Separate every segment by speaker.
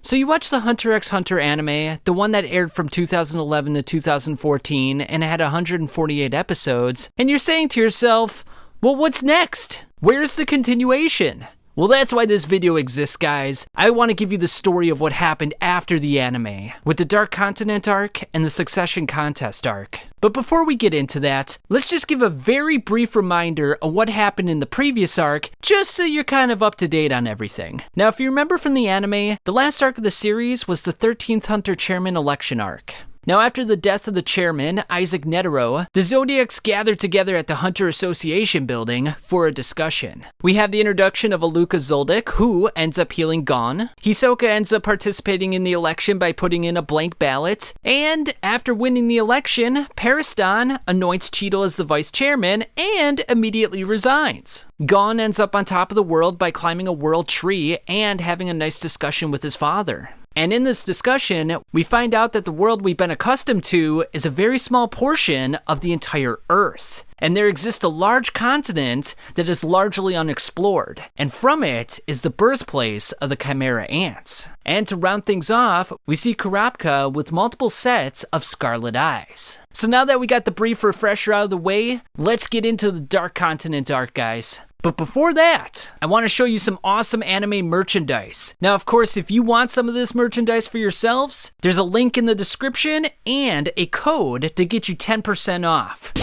Speaker 1: So you watched the Hunter x Hunter anime, the one that aired from 2011 to 2014 and had 148 episodes, and you're saying to yourself, well, what's next? Where's the continuation? Well, that's why this video exists, guys. I want to give you the story of what happened after the anime, with the Dark Continent arc and the Succession Contest arc. But before we get into that, let's just give a very brief reminder of what happened in the previous arc, just so you're kind of up to date on everything. Now, if you remember from the anime, the last arc of the series was the 13th Hunter Chairman election arc. Now, after the death of the chairman, Isaac Netero, the Zodiacs gathered together at the Hunter Association building for a discussion. We have the introduction of Aluka Zoldyck, who ends up healing Gon. Hisoka ends up participating in the election by putting in a blank ballot. And after winning the election, Pariston anoints Cheetle as the vice chairman and immediately resigns. Gon ends up on top of the world by climbing a world tree and having a nice discussion with his father. And in this discussion, we find out that the world we've been accustomed to is a very small portion of the entire Earth. And there exists a large continent that is largely unexplored, and from it is the birthplace of the Chimera ants. And to round things off, we see Kurapika with multiple sets of scarlet eyes. So now that we got the brief refresher out of the way, let's get into the Dark Continent arc, guys. But before that, I want to show you some awesome anime merchandise. Now, of course, if you want some of this merchandise for yourselves, there's a link in the description and a code to get you 10% off.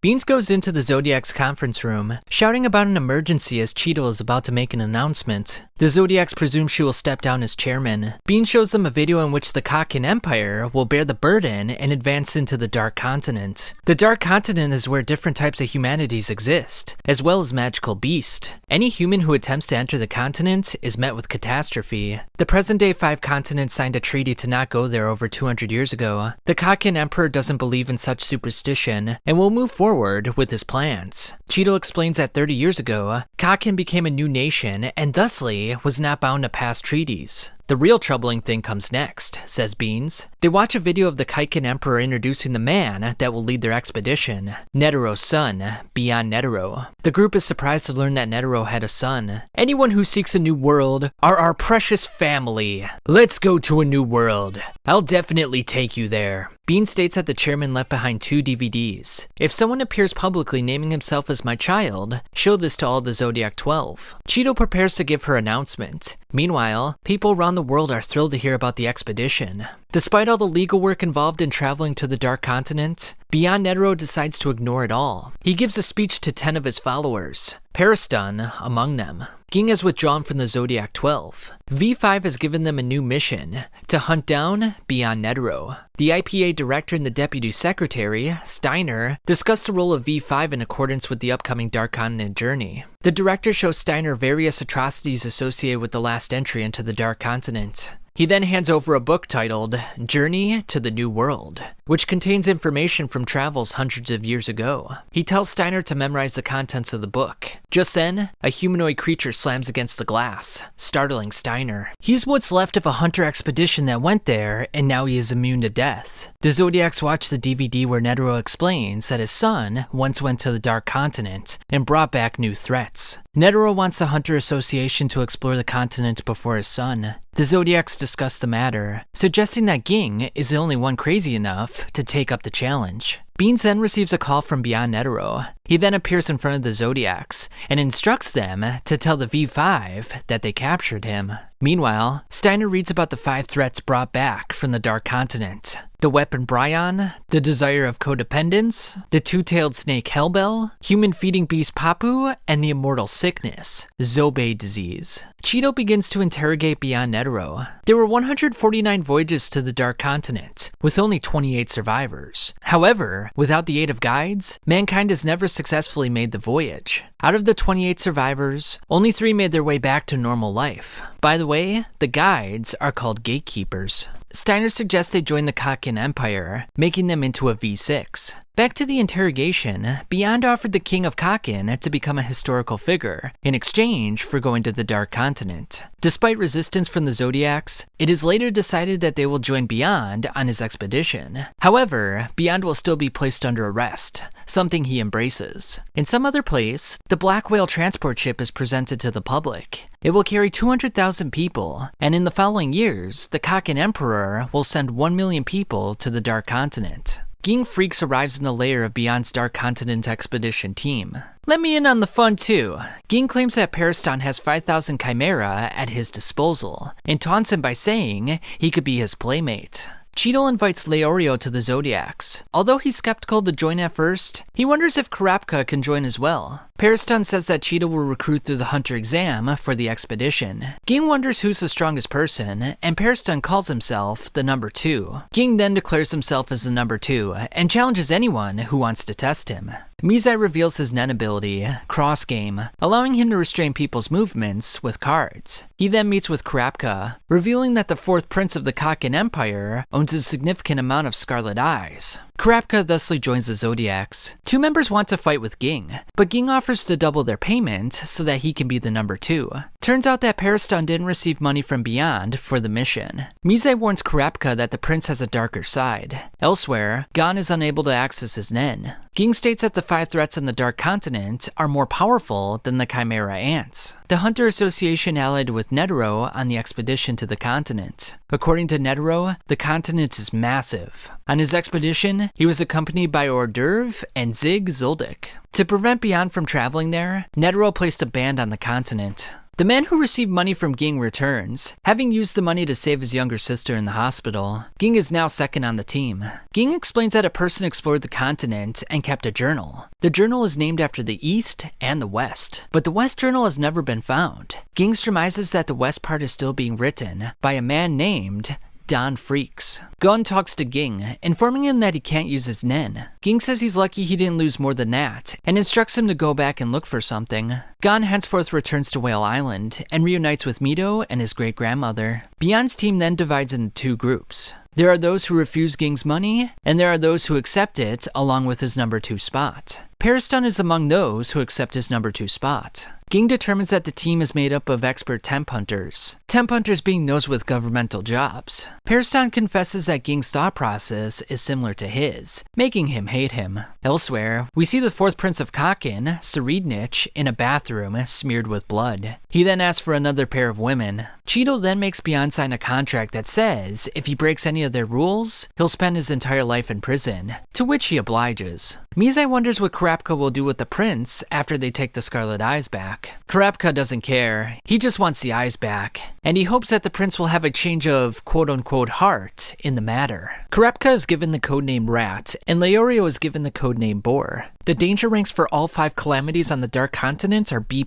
Speaker 1: Beans goes into the Zodiac's conference room, shouting about an emergency as Cheetle is about to make an announcement. The Zodiacs presume she will step down as chairman. Beans shows them a video in which the Kakin Empire will bear the burden and advance into the Dark Continent. The Dark Continent is where different types of humanities exist, as well as magical beasts. Any human who attempts to enter the continent is met with catastrophe. The present-day 5 continents signed a treaty to not go there over 200 years ago. The Kakin Emperor doesn't believe in such superstition and will move forward with his plans. Cheetle explains that 30 years ago, Kakin became a new nation and thusly was not bound to past treaties. The real troubling thing comes next, says Beans. They watch a video of the Kakin Emperor introducing the man that will lead their expedition, Netero's son, Beyond Netero. The group is surprised to learn that Netero had a son. Anyone who seeks a new world are our precious family. Let's go to a new world. I'll definitely take you there. Bean states that the chairman left behind 2 DVDs. If someone appears publicly naming himself as my child, show this to all the Zodiac 12. Cheetle prepares to give her announcement. Meanwhile, people around the world are thrilled to hear about the expedition. Despite all the legal work involved in traveling to the Dark Continent, Beyond Netero decides to ignore it all. He gives a speech to 10 of his followers, Pariston among them. Ging has withdrawn from the Zodiac 12. V5 has given them a new mission, to hunt down Beyond Netero. The IPA director and the deputy secretary, Steiner, discuss the role of V5 in accordance with the upcoming Dark Continent journey. The director shows Steiner various atrocities associated with the last entry into the Dark Continent. He then hands over a book titled Journey to the New World, which contains information from travels hundreds of years ago. He tells Steiner to memorize the contents of the book. Just then, a humanoid creature slams against the glass, startling Steiner. He's what's left of a hunter expedition that went there, and now he is immune to death. The Zodiacs watch the DVD where Netero explains that his son once went to the Dark Continent and brought back new threats. Netero wants the Hunter Association to explore the continent before his son. The Zodiacs discuss the matter, suggesting that Ging is the only one crazy enough to take up the challenge. Beans then receives a call from Beyond Netero. He then appears in front of the Zodiacs and instructs them to tell the V5 that they captured him. Meanwhile, Steiner reads about the 5 threats brought back from the Dark Continent. The weapon Bryon, the desire of codependence, the two-tailed snake Hellbell, human-feeding beast Papu, and the immortal sickness, Zobei disease. Cheetle begins to interrogate Beyond Netero. There were 149 voyages to the Dark Continent, with only 28 survivors. However, However, without the aid of guides, mankind has never successfully made the voyage. Out of the 28 survivors, only 3 made their way back to normal life. By the way, the guides are called gatekeepers. Steiner suggests they join the Kakin Empire, making them into a V6. Back to the interrogation, Beyond offered the King of Kakin to become a historical figure, in exchange for going to the Dark Continent. Despite resistance from the Zodiacs, it is later decided that they will join Beyond on his expedition. However, Beyond will still be placed under arrest, something he embraces. In some other place, the Black Whale transport ship is presented to the public. It will carry 200,000 people, and in the following years, the Kakin Emperor will send 1 million people to the Dark Continent. Ging Freaks arrives in the lair of Beyond's Dark Continent expedition team. Let me in on the fun too. Ging claims that Periston has 5,000 Chimera at his disposal, and taunts him by saying he could be his playmate. Cheadle invites Leorio to the Zodiacs. Although he's skeptical to join at first, he wonders if Karapka can join as well. Periston says that Cheadle will recruit through the Hunter exam for the expedition. Ging wonders who's the strongest person, and Periston calls himself the number 2. Ging then declares himself as the number 2, and challenges anyone who wants to test him. Mizai reveals his Nen ability, Cross Game, allowing him to restrain people's movements with cards. He then meets with Karapka, revealing that the 4th Prince of the Kakin Empire owns a significant amount of Scarlet Eyes. Karapka thusly joins the Zodiacs. 2 members want to fight with Ging, but Ging offers to double their payment so that he can be the number 2. Turns out that Periston didn't receive money from Beyond for the mission. Mizai warns Karapka that the prince has a darker side. Elsewhere, Gon is unable to access his Nen. Ging states that the 5 threats on the Dark Continent are more powerful than the Chimera Ants. The Hunter Association allied with Netero on the expedition to the continent. According to Netero, the continent is massive. On his expedition, he was accompanied by Hors d'oeuvre and Zig Zoldyck. To prevent Beyond from traveling there, Netero placed a ban on the continent. The man who received money from Ging returns, having used the money to save his younger sister in the hospital. Ging is now second on the team. Ging explains that a person explored the continent and kept a journal. The journal is named after the East and the West, but the West journal has never been found. Ging surmises that the West part is still being written by a man named Don Freaks. Gon talks to Ging, informing him that he can't use his Nen. Ging says he's lucky he didn't lose more than that, and instructs him to go back and look for something. Gon henceforth returns to Whale Island, and reunites with Mito and his great-grandmother. Beyond's team then divides into 2 groups. There are those who refuse Ging's money, and there are those who accept it along with his number 2 spot. Periston is among those who accept his number 2 spot. Ging determines that the team is made up of expert temp hunters. Temp hunters being those with governmental jobs. Periston confesses that Ging's thought process is similar to his, making him hate him. Elsewhere, we see the 4th Prince of Kakin, Tserriednich, in a bathroom smeared with blood. He then asks for another pair of women. Cheadle then makes Beyond sign a contract that says if he breaks any of their rules, he'll spend his entire life in prison, to which he obliges. Mizai wonders what Karapka will do with the prince after they take the Scarlet Eyes back. Karapka doesn't care, he just wants the eyes back, and he hopes that the prince will have a change of quote-unquote heart in the matter. Karapka is given the codename Rat, and Leorio is given the codename Boar. The danger ranks for all 5 calamities on the Dark Continent are B+,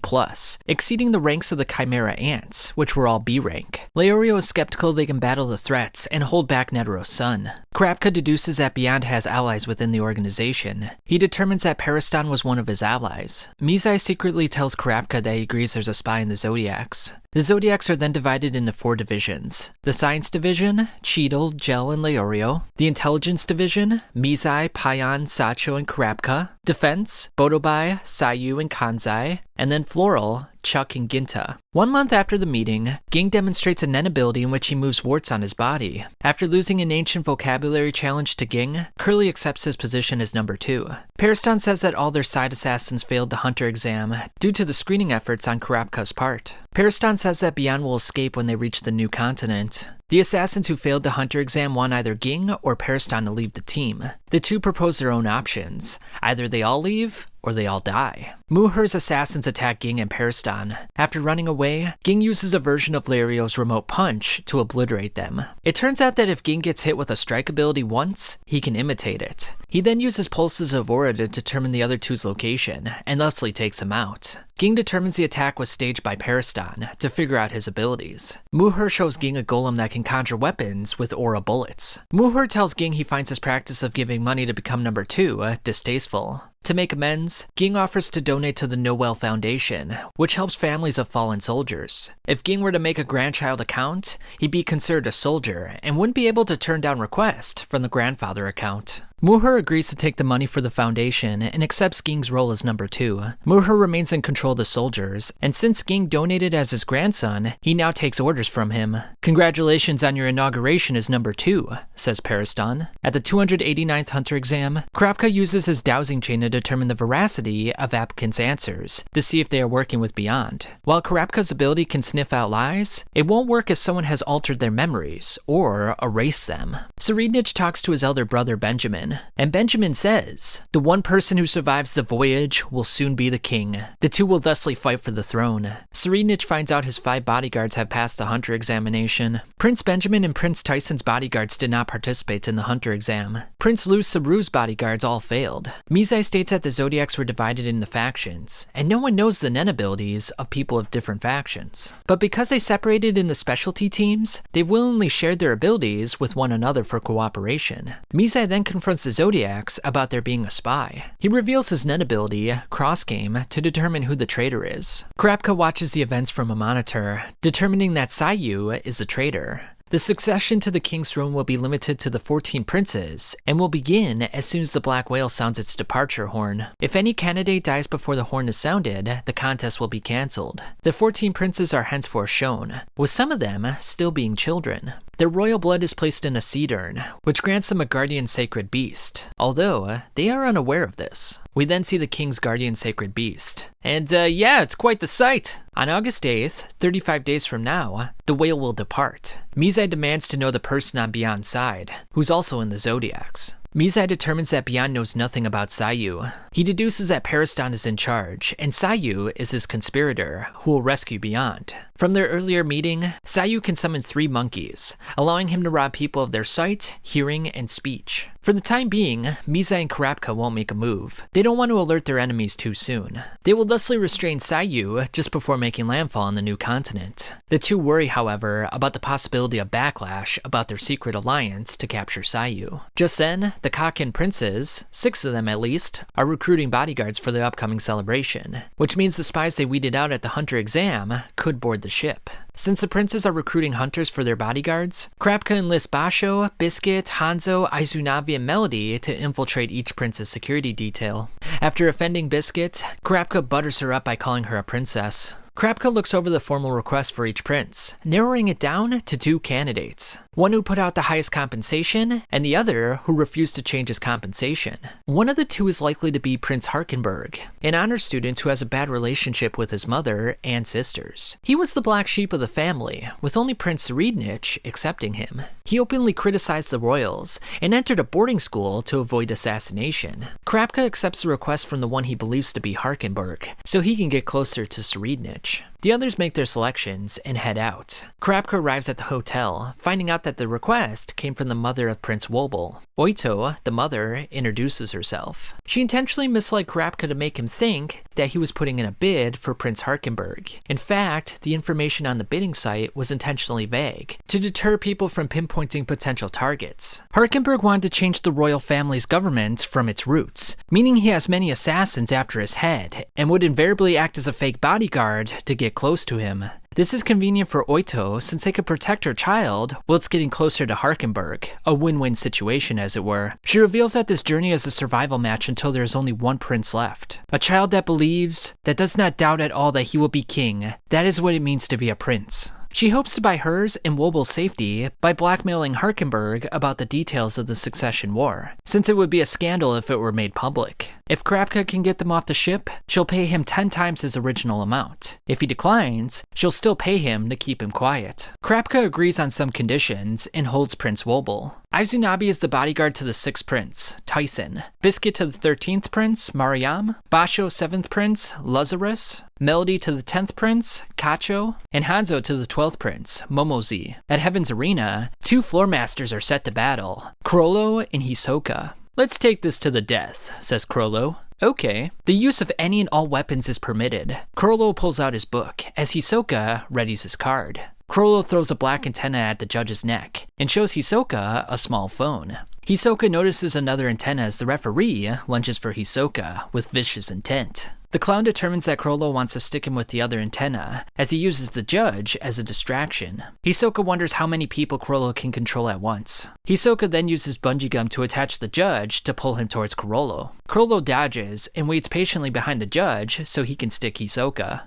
Speaker 1: exceeding the ranks of the Chimera Ants, which were all B rank. Leorio is skeptical they can battle the threats and hold back Netero's son. Karapka deduces that Beyond has allies within the organization. He determines that Periston was one of his allies. Mizai secretly tells Karapka that he agrees there's a spy in the Zodiacs. The Zodiacs are then divided into 4 divisions. The Science Division, Cheadle, Gel, and Leorio. The Intelligence Division, Mizai, Payan, Sacho, and Karapka. Defense, Bodobai, Sayu, and Kanzai. And then Floral, Chuck, and Ginta. 1 month after the meeting, Ging demonstrates a Nen ability in which he moves warts on his body. After losing an ancient vocabulary challenge to Ging, Curly accepts his position as number 2. Periston says that all their side assassins failed the Hunter exam due to the screening efforts on Karapka's part. Periston says that Beyond will escape when they reach the new continent. The assassins who failed the Hunter exam want either Ging or Periston to leave the team. The 2 propose their own options. Either they all leave, or they all die. Muher's assassins attack Ging and Peristan. After running away, Ging uses a version of Lario's remote punch to obliterate them. It turns out that if Ging gets hit with a strike ability once, he can imitate it. He then uses pulses of aura to determine the other two's location, and thusly takes him out. Ging determines the attack was staged by Peristan to figure out his abilities. Muher shows Ging a golem that can conjure weapons with aura bullets. Muher tells Ging he finds his practice of giving money to become number 2 distasteful. To make amends, Ging offers to donate to the Noel Foundation, which helps families of fallen soldiers. If Ging were to make a grandchild account, he'd be considered a soldier and wouldn't be able to turn down requests from the grandfather account. Muher agrees to take the money for the foundation and accepts Ging's role as number 2. Muher remains in control of the soldiers, and since Ging donated as his grandson, he now takes orders from him. "Congratulations on your inauguration as number 2, says Peristan. At the 289th Hunter exam, Karapka uses his dowsing chain to determine the veracity of applicants' answers, to see if they are working with Beyond. While Karapka's ability can sniff out lies, it won't work if someone has altered their memories, or erased them. Tserriednich talks to his elder brother Benjamin, and Benjamin says, "The one person who survives the voyage will soon be the king. The two will thusly fight for the throne." Tserriednich finds out his 5 bodyguards have passed the Hunter examination. Prince Benjamin and Prince Tyson's bodyguards did not participate in the Hunter exam. Prince Lu Sabru's bodyguards all failed. Mizai states that the Zodiacs were divided into factions, and no one knows the Nen abilities of people of different factions. But because they separated into specialty teams, they've willingly shared their abilities with one another for cooperation. Mizai then confronts the Zodiacs about there being a spy. He reveals his Nen ability, Cross Game, to determine who the traitor is. Karapka watches the events from a monitor, determining that Sayu is the traitor. The succession to the king's throne will be limited to the 14 princes, and will begin as soon as the black whale sounds its departure horn. If any candidate dies before the horn is sounded, the contest will be cancelled. The 14 princes are henceforth shown, with some of them still being children. Their royal blood is placed in a seed urn, which grants them a guardian sacred beast, although they are unaware of this. We then see the king's guardian sacred beast. And yeah, it's quite the sight. On August 8th, 35 days from now, the whale will depart. Mizai demands to know the person on Beyond's side, who's also in the Zodiacs. Mizai determines that Beyond knows nothing about Sayu. He deduces that Peristan is in charge, and Sayu is his conspirator, who will rescue Beyond. From their earlier meeting, Sayu can summon 3 monkeys, allowing him to rob people of their sight, hearing, and speech. For the time being, Mizai and Karapka won't make a move. They don't want to alert their enemies too soon. They will thusly restrain Sayu just before making landfall on the new continent. The two worry, however, about the possibility of backlash about their secret alliance to capture Sayu. Just then, the Kakin princes, 6 of them at least, are recruiting bodyguards for the upcoming celebration, which means the spies they weeded out at the Hunter exam could board the ship. Since the princes are recruiting hunters for their bodyguards, Karapka enlists Basho, Biscuit, Hanzo, Aizunavi, and Melody to infiltrate each prince's security detail. After offending Biscuit, Karapka butters her up by calling her a princess. Karapka looks over the formal request for each prince, narrowing it down to 2 candidates. One who put out the highest compensation, and the other who refused to change his compensation. One of the 2 is likely to be Prince Harkenberg, an honor student who has a bad relationship with his mother and sisters. He was the black sheep of the family, with only Prince Tserriednich accepting him. He openly criticized the royals, and entered a boarding school to avoid assassination. Karapka accepts the request from the one he believes to be Harkenberg, so he can get closer to Tserriednich. The others make their selections and head out. Karapka arrives at the hotel, finding out that the request came from the mother of Prince Wobble. Oito, the mother, introduces herself. She intentionally misled Karapka to make him think that he was putting in a bid for Prince Harkenberg. In fact, the information on the bidding site was intentionally vague, to deter people from pinpointing potential targets. Harkenberg wanted to change the royal family's government from its roots, meaning he has many assassins after his head, and would invariably act as a fake bodyguard to get close to him. This is convenient for Oito since they could protect her child while it's getting closer to Harkenberg, a win-win situation as it were. She reveals that this journey is a survival match until there is only one prince left. A child that believes, that does not doubt at all that he will be king. That is what it means to be a prince. She hopes to buy hers and Wobel's safety by blackmailing Harkenberg about the details of the Succession War, since it would be a scandal if it were made public. If Krapka can get them off the ship, she'll pay him 10 times his original amount. If he declines, she'll still pay him to keep him quiet. Krapka agrees on some conditions and holds Prince Wobel. Aizunabe is the bodyguard to the 6th prince, Tyson, Biscuit to the 13th prince, Mariam, Basho 7th prince, Lazarus, Melody to the 10th prince, Kacho, and Hanzo to the 12th prince, Momozi. At Heaven's Arena, 2 floor masters are set to battle, Chrollo and Hisoka. "Let's take this to the death," says Chrollo. Okay. The use of any and all weapons is permitted. Chrollo pulls out his book, as Hisoka readies his card. Chrollo throws a black antenna at the judge's neck, and shows Hisoka a small phone. Hisoka notices another antenna as the referee lunges for Hisoka, with vicious intent. The clown determines that Chrollo wants to stick him with the other antenna, as he uses the judge as a distraction. Hisoka wonders how many people Chrollo can control at once. Hisoka then uses bungee gum to attach the judge to pull him towards Chrollo. Chrollo dodges and waits patiently behind the judge so he can stick Hisoka.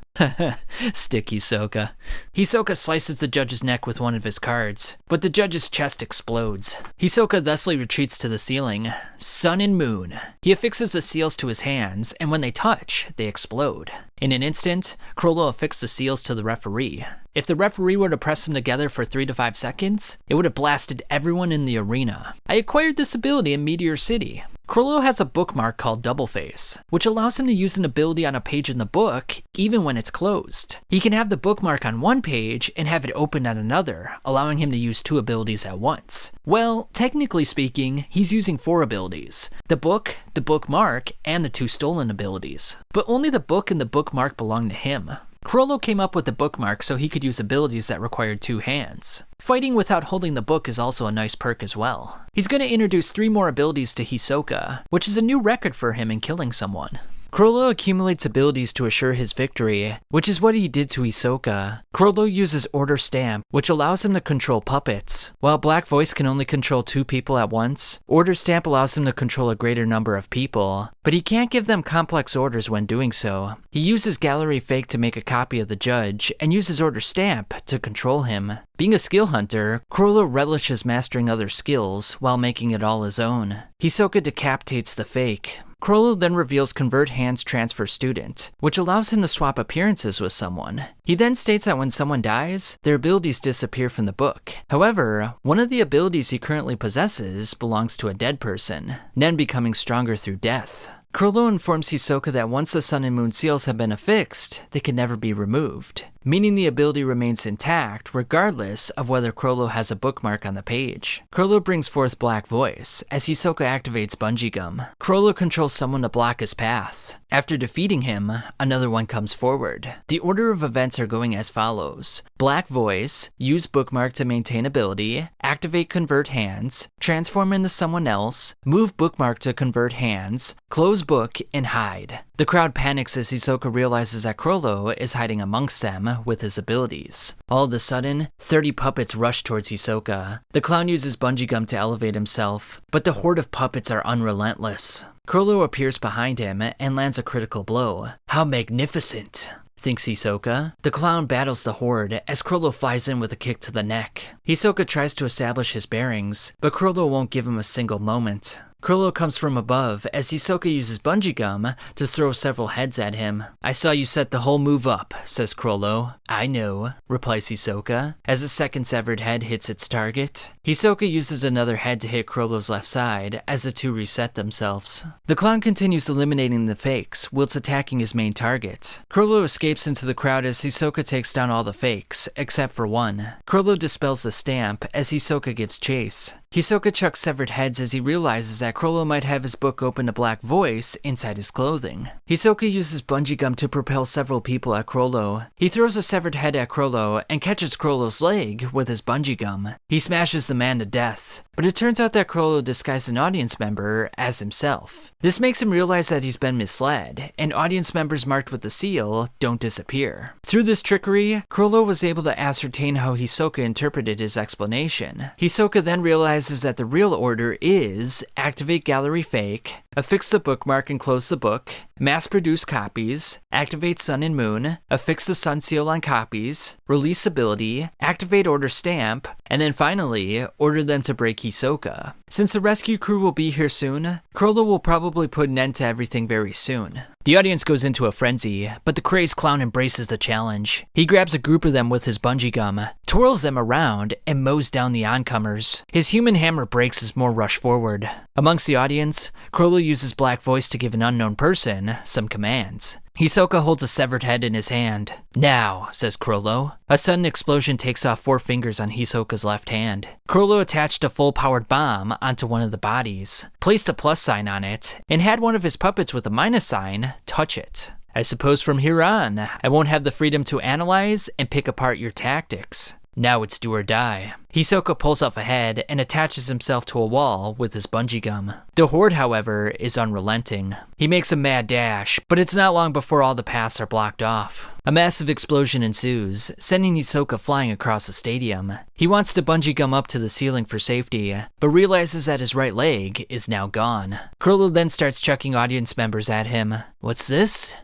Speaker 1: Stick Hisoka. Hisoka slices the judge's neck with one of his cards, but the judge's chest explodes. Hisoka thusly retreats to the ceiling. Sun and moon. He affixes the seals to his hands, and when they touch, they explode. In an instant, Chrollo affixed the seals to the referee. If the referee were to press them together for 3 to 5 seconds, it would have blasted everyone in the arena. I acquired this ability in Meteor City. Chrollo has a bookmark called Double Face, which allows him to use an ability on a page in the book, even when it's closed. He can have the bookmark on one page and have it open on another, allowing him to use 2 abilities at once. Well, technically speaking, he's using 4 abilities. The book, the bookmark, and the 2 stolen abilities. But only the book and the bookmark belong to him. Chrollo came up with the bookmark so he could use abilities that required 2 hands. Fighting without holding the book is also a nice perk as well. He's going to introduce 3 more abilities to Hisoka, which is a new record for him in killing someone. Chrollo accumulates abilities to assure his victory, which is what he did to Hisoka. Chrollo uses Order Stamp, which allows him to control puppets. While Black Voice can only control 2 people at once, Order Stamp allows him to control a greater number of people, but he can't give them complex orders when doing so. He uses Gallery Fake to make a copy of the judge, and uses Order Stamp to control him. Being a skill hunter, Chrollo relishes mastering other skills while making it all his own. Hisoka decapitates the fake. Chrollo then reveals Convert Hands Transfer Student, which allows him to swap appearances with someone. He then states that when someone dies, their abilities disappear from the book. However, one of the abilities he currently possesses belongs to a dead person, then becoming stronger through death. Chrollo informs Hisoka that once the Sun and Moon seals have been affixed, they can never be removed, meaning the ability remains intact regardless of whether Chrollo has a bookmark on the page. Chrollo brings forth Black Voice, as Hisoka activates Bungee Gum. Chrollo controls someone to block his path. After defeating him, another one comes forward. The order of events are going as follows. Black Voice, use bookmark to maintain ability, activate Convert Hands, transform into someone else, move bookmark to convert hands, close book, and hide. The crowd panics as Hisoka realizes that Chrollo is hiding amongst them with his abilities. All of a sudden, 30 puppets rush towards Hisoka. The clown uses bungee gum to elevate himself, but the horde of puppets are unrelentless. Chrollo appears behind him and lands a critical blow. How magnificent, thinks Hisoka. The clown battles the horde as Chrollo flies in with a kick to the neck. Hisoka tries to establish his bearings, but Chrollo won't give him a single moment. Chrollo comes from above as Hisoka uses bungee gum to throw several heads at him. I saw you set the whole move up, says Chrollo. I know, replies Hisoka, as the second severed head hits its target. Hisoka uses another head to hit Chrollo's left side as the 2 reset themselves. The clown continues eliminating the fakes whilst attacking his main target. Chrollo escapes into the crowd as Hisoka takes down all the fakes, except for one. Chrollo dispels the stamp as Hisoka gives chase. Hisoka chucks severed heads as he realizes that Chrollo might have his book open to Black Voice inside his clothing. Hisoka uses bungee gum to propel several people at Chrollo. He throws a severed head at Chrollo and catches Chrollo's leg with his bungee gum. He smashes the man to death, but it turns out that Chrollo disguised an audience member as himself. This makes him realize that he's been misled, and audience members marked with the seal don't disappear. Through this trickery, Chrollo was able to ascertain how Hisoka interpreted his explanation. Hisoka then realizes that the real order is activate activate gallery fake, affix the bookmark and close the book, mass produce copies, activate sun and moon, affix the sun seal on copies, release ability, activate order stamp, and then finally, order them to break Hisoka. Since the rescue crew will be here soon, Chrollo will probably put an end to everything very soon. The audience goes into a frenzy, but the crazed clown embraces the challenge. He grabs a group of them with his bungee gum, twirls them around, and mows down the oncomers. His human hammer breaks as more rush forward. Amongst the audience, Chrollo uses black voice to give an unknown person some commands. Hisoka holds a severed head in his hand. "Now," says Chrollo. A sudden explosion takes off 4 fingers on Hisoka's left hand. Chrollo attached a full-powered bomb onto one of the bodies, placed a plus sign on it, and had one of his puppets with a minus sign touch it. "I suppose from here on, I won't have the freedom to analyze and pick apart your tactics. Now it's do or die." Hisoka pulls off a head and attaches himself to a wall with his bungee gum. The horde, however, is unrelenting. He makes a mad dash, but it's not long before all the paths are blocked off. A massive explosion ensues, sending Hisoka flying across the stadium. He wants to bungee gum up to the ceiling for safety, but realizes that his right leg is now gone. Chrollo then starts chucking audience members at him. "What's this?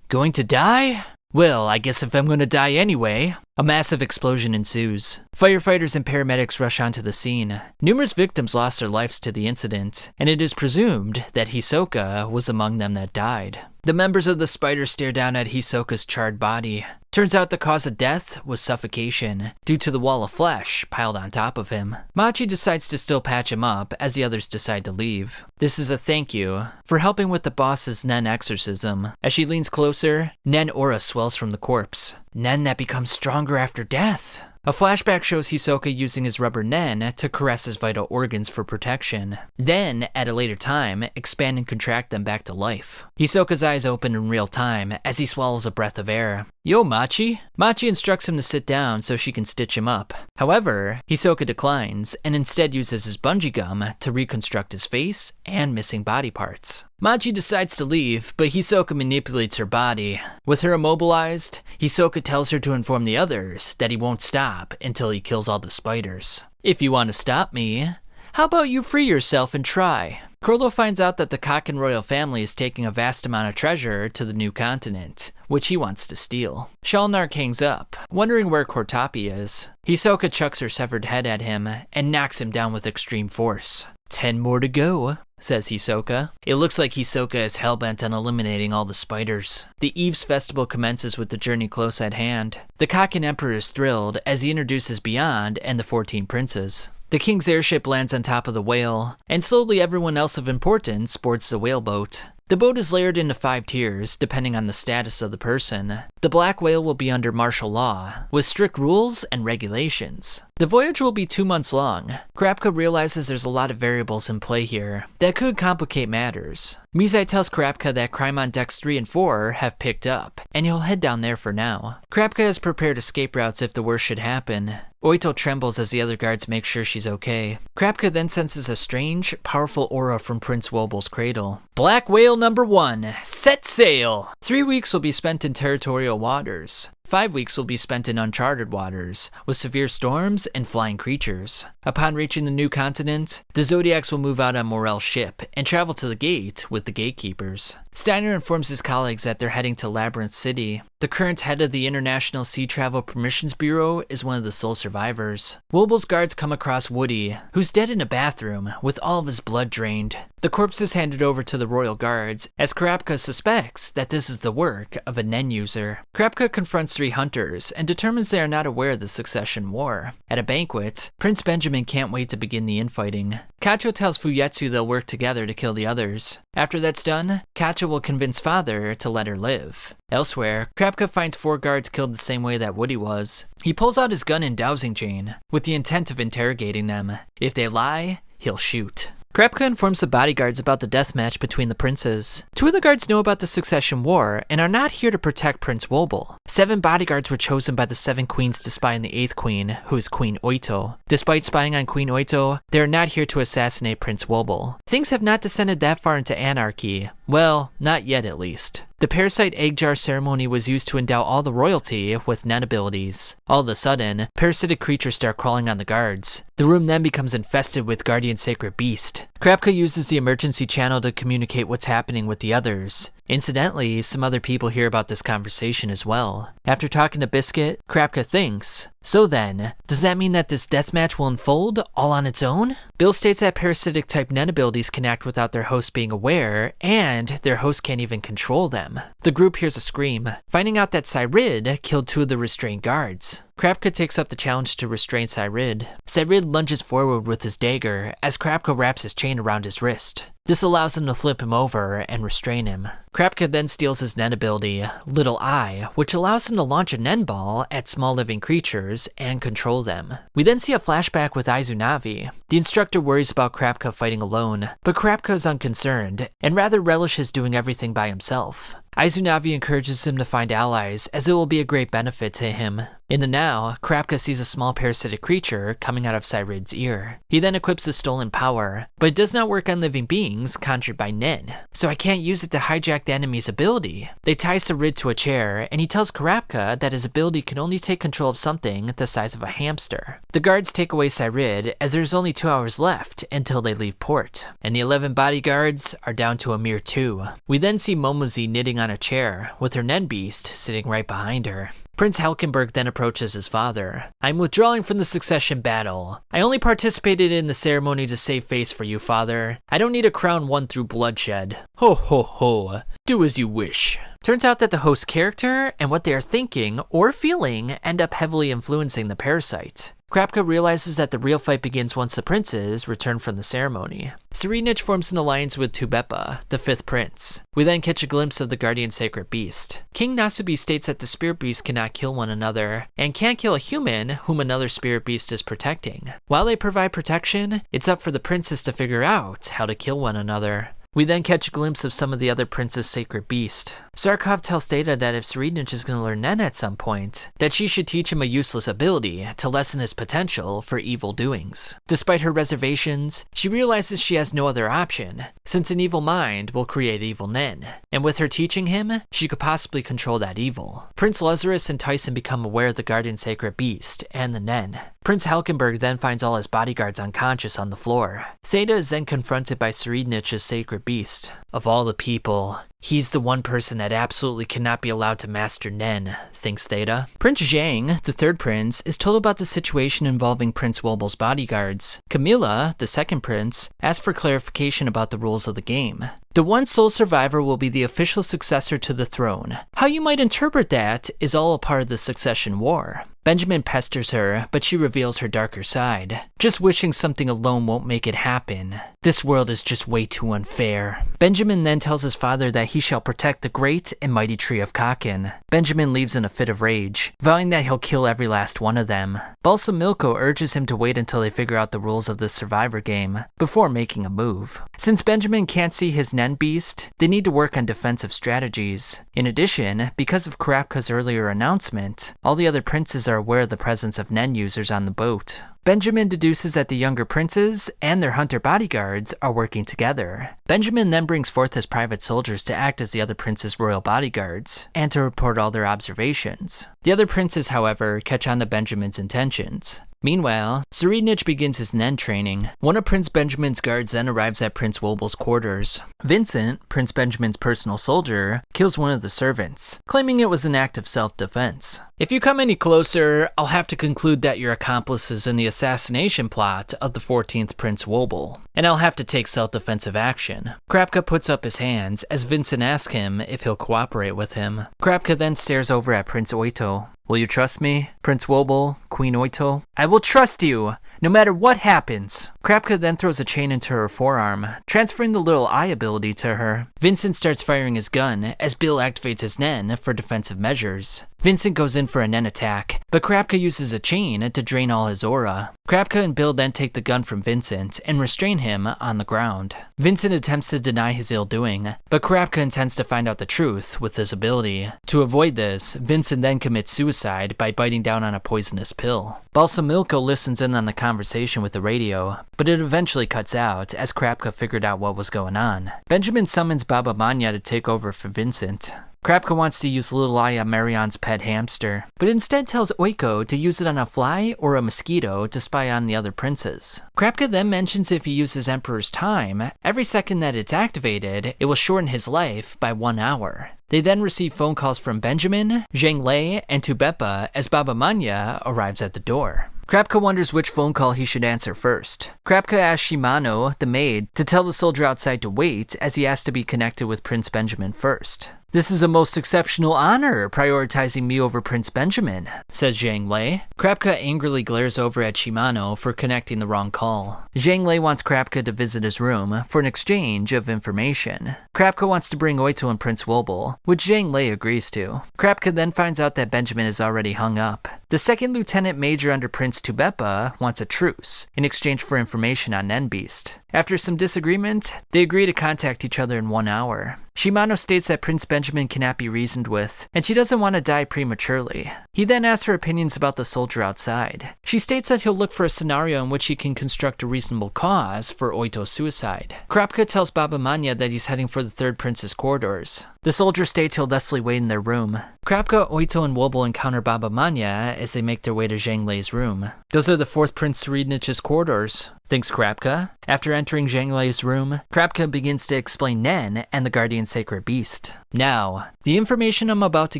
Speaker 1: Going to die? Well, I guess if I'm gonna die anyway." A massive explosion ensues. Firefighters and paramedics rush onto the scene. Numerous victims lost their lives to the incident, and it is presumed that Hisoka was among them that died. The members of the Spiders stare down at Hisoka's charred body. Turns out the cause of death was suffocation, due to the wall of flesh piled on top of him. Machi decides to still patch him up as the others decide to leave. This is a thank you for helping with the boss's Nen exorcism. As she leans closer, Nen aura swells from the corpse. Nen that becomes stronger after death. A flashback shows Hisoka using his rubber nen to caress his vital organs for protection. Then, at a later time, expand and contract them back to life. Hisoka's eyes open in real time as he swallows a breath of air. "Yo, Machi." Machi instructs him to sit down so she can stitch him up. However, Hisoka declines and instead uses his bungee gum to reconstruct his face and missing body parts. Machi decides to leave, but Hisoka manipulates her body. With her immobilized, Hisoka tells her to inform the others that he won't stop until he kills all the spiders. "If you want to stop me, how about you free yourself and try?" Chrollo finds out that the Kakin royal family is taking a vast amount of treasure to the new continent, which he wants to steal. Shalnark hangs up, wondering where Kortapi is. Hisoka chucks her severed head at him and knocks him down with extreme force. 10 more to go, says Hisoka. It looks like Hisoka is hellbent on eliminating all the spiders. The Eve's festival commences with the journey close at hand. The Kakin Emperor is thrilled as he introduces Beyond and the 14 princes. The king's airship lands on top of the whale, and slowly everyone else of importance boards the whale boat. The boat is layered into 5 tiers, depending on the status of the person. The black whale will be under martial law, with strict rules and regulations. The voyage will be 2 months long. Kurapika realizes there's a lot of variables in play here that could complicate matters. Mizai tells Kurapika that crime on decks 3 and 4 have picked up, and he'll head down there for now. Kurapika has prepared escape routes if the worst should happen. Oito trembles as the other guards make sure she's okay. Kurapika then senses a strange, powerful aura from Prince Woble's cradle. Black Whale number 1, set sail! 3 weeks will be spent in territorial waters. 5 weeks will be spent in uncharted waters, with severe storms and flying creatures. Upon reaching the new continent, the Zodiacs will move out on Morel's ship and travel to the gate with the gatekeepers. Steiner informs his colleagues that they're heading to Labyrinth City. The current head of the International Sea Travel Permissions Bureau is one of the sole survivors. Woble's guards come across Woody, who's dead in a bathroom with all of his blood drained. The corpse is handed over to the royal guards, as Kurapika suspects that this is the work of a Nen user. Kurapika confronts 3 hunters and determines they are not aware of the Succession War. At a banquet, Prince Benjamin can't wait to begin the infighting. Kacho tells Fuyetsu they'll work together to kill the others. After that's done, Kacho will convince Father to let her live. Elsewhere, Kurapika finds 4 guards killed the same way that Woody was. He pulls out his gun and dowsing chain, with the intent of interrogating them. If they lie, he'll shoot. Kurapika informs the bodyguards about the death match between the princes. 2 of the guards know about the Succession War and are not here to protect Prince Wobble. 7 bodyguards were chosen by the 7 queens to spy on the 8th queen, who is Queen Oito. Despite spying on Queen Oito, they are not here to assassinate Prince Wobble. Things have not descended that far into anarchy. Well, not yet at least. The parasite egg jar ceremony was used to endow all the royalty with Nen abilities. All of a sudden, parasitic creatures start crawling on the guards. The room then becomes infested with Guardian Sacred Beast. Krapka uses the emergency channel to communicate what's happening with the others. Incidentally, some other people hear about this conversation as well. After talking to Biscuit, Krapka thinks, so then, does that mean that this deathmatch will unfold all on its own? Bill states that parasitic type Nen abilities can act without their host being aware, and their host can't even control them. The group hears a scream, finding out that Tserriednich killed 2 of the restrained guards. Krapka takes up the challenge to restrain Tserriednich. Tserriednich lunges forward with his dagger as Krapka wraps his chain around his wrist. This allows him to flip him over and restrain him. Krapka then steals his Nen ability, Little Eye, which allows him to launch a Nen ball at small living creatures and control them. We then see a flashback with Izunavi. The instructor worries about Krapka fighting alone, but Krapka is unconcerned and rather relishes doing everything by himself. Izunavi encourages him to find allies, as it will be a great benefit to him. In the now, Krapka sees a small parasitic creature coming out of Tserriednich's ear. He then equips the stolen power, but it does not work on living beings conjured by Nen, so I can't use it to hijack the enemy's ability. They tie Tserriednich to a chair, and he tells Krapka that his ability can only take control of something the size of a hamster. The guards take away Tserriednich, as there's only 2 hours left until they leave port, and the 11 bodyguards are down to a mere 2. We then see Momozi knitting on a chair, with her Nen beast sitting right behind her. Prince Halkenberg then approaches his father. I'm withdrawing from the succession battle. I only participated in the ceremony to save face for you, father. I don't need a crown won through bloodshed. Ho ho ho. Do as you wish. Turns out that the host's character and what they are thinking or feeling end up heavily influencing the parasite. Krapka realizes that the real fight begins once the princes return from the ceremony. Tserriednich forms an alliance with Tubepa, the 5th prince. We then catch a glimpse of the Guardian Sacred Beast. King Nasubi states that the spirit beasts cannot kill one another, and can't kill a human whom another spirit beast is protecting. While they provide protection, it's up for the princes to figure out how to kill one another. We then catch a glimpse of some of the other princes' sacred beast. Zarkov tells Theta that if Tserriednich is going to learn Nen at some point, that she should teach him a useless ability to lessen his potential for evil doings. Despite her reservations, she realizes she has no other option, since an evil mind will create evil Nen, and with her teaching him, she could possibly control that evil. Prince Lazarus and Tyson become aware of the Guardian Sacred Beast and the Nen. Prince Halkenberg then finds all his bodyguards unconscious on the floor. Theta is then confronted by Tserriednich's sacred beast. Of all the people, he's the one person that absolutely cannot be allowed to master Nen, thinks Theta. Prince Zhang, the 3rd prince, is told about the situation involving Prince Wobel's bodyguards. Camilla, the 2nd prince, asks for clarification about the rules of the game. The one sole survivor will be the official successor to the throne. How you might interpret that is all a part of the succession war. Benjamin pesters her, but she reveals her darker side. Just wishing something alone won't make it happen. This world is just way too unfair. Benjamin then tells his father that he shall protect the great and mighty tree of Kakin. Benjamin leaves in a fit of rage, vowing that he'll kill every last one of them. Balsamilko urges him to wait until they figure out the rules of the survivor game before making a move. Since Benjamin can't see his Nen beast, they need to work on defensive strategies. In addition, because of Krapka's earlier announcement, all the other princes are aware of the presence of Nen users on the boat. Benjamin deduces that the younger princes and their hunter bodyguards are working together. Benjamin then brings forth his private soldiers to act as the other princes' royal bodyguards, and to report all their observations. The other princes, however, catch on to Benjamin's intentions. Meanwhile, Tserriednich begins his Nen training. One of Prince Benjamin's guards then arrives at Prince Wobel's quarters. Vincent, Prince Benjamin's personal soldier, kills one of the servants, claiming it was an act of self-defense. If you come any closer, I'll have to conclude that you're accomplices in the assassination plot of the 14th Prince Wobel, and I'll have to take self-defensive action. Krapka puts up his hands as Vincent asks him if he'll cooperate with him. Krapka then stares over at Prince Oito. Will you trust me, Prince Wobel, Queen Oito? I will trust you, no matter what happens. Krapka then throws a chain into her forearm, transferring the little eye ability to her. Vincent starts firing his gun as Bill activates his Nen for defensive measures. Vincent goes in for a Nen attack, but Krapka uses a chain to drain all his aura. Krapka and Bill then take the gun from Vincent and restrain him on the ground. Vincent attempts to deny his ill-doing, but Krapka intends to find out the truth with his ability. To avoid this, Vincent then commits suicide by biting down on a poisonous pill. Balsamilko listens in on the conversation with the radio, but it eventually cuts out as Krapka figured out what was going on. Benjamin summons Baba Manya to take over for Vincent. Krapka wants to use Little Eye on Marion's pet hamster, but instead tells Oiko to use it on a fly or a mosquito to spy on the other princes. Krapka then mentions if he uses Emperor's time, every second that it's activated, it will shorten his life by 1 hour. They then receive phone calls from Benjamin, Zhang Lei, and Troupe as Baba Manya arrives at the door. Krapka wonders which phone call he should answer first. Krapka asks Shimano, the maid, to tell the soldier outside to wait as he asks to be connected with Prince Benjamin first. "This is a most exceptional honor, prioritizing me over Prince Benjamin," says Zhang Lei. Krapka angrily glares over at Shimano for connecting the wrong call. Zhang Lei wants Krapka to visit his room for an exchange of information. Krapka wants to bring Oito and Prince Wobble, which Zhang Lei agrees to. Krapka then finds out that Benjamin is already hung up. The second lieutenant major under Prince Troupe wants a truce in exchange for information on Nenbeast. After some disagreement, they agree to contact each other in 1 hour. Shimano states that Prince Benjamin cannot be reasoned with, and she doesn't want to die prematurely. He then asks her opinions about the soldier outside. She states that he'll look for a scenario in which he can construct a reasonable cause for Oito's suicide. Krapka tells Baba Manya that he's heading for the third prince's corridors. The soldier states he'll thusly wait in their room. Krapka, Oito, and Wobble encounter Baba Manya as they make their way to Zhang Lei's room. "Those are the fourth Prince Tserriednich's corridors," thinks Krapka. After entering Zhang Lei's room, Krapka begins to explain Nen and the guardian sacred beast. "Now, the information I'm about to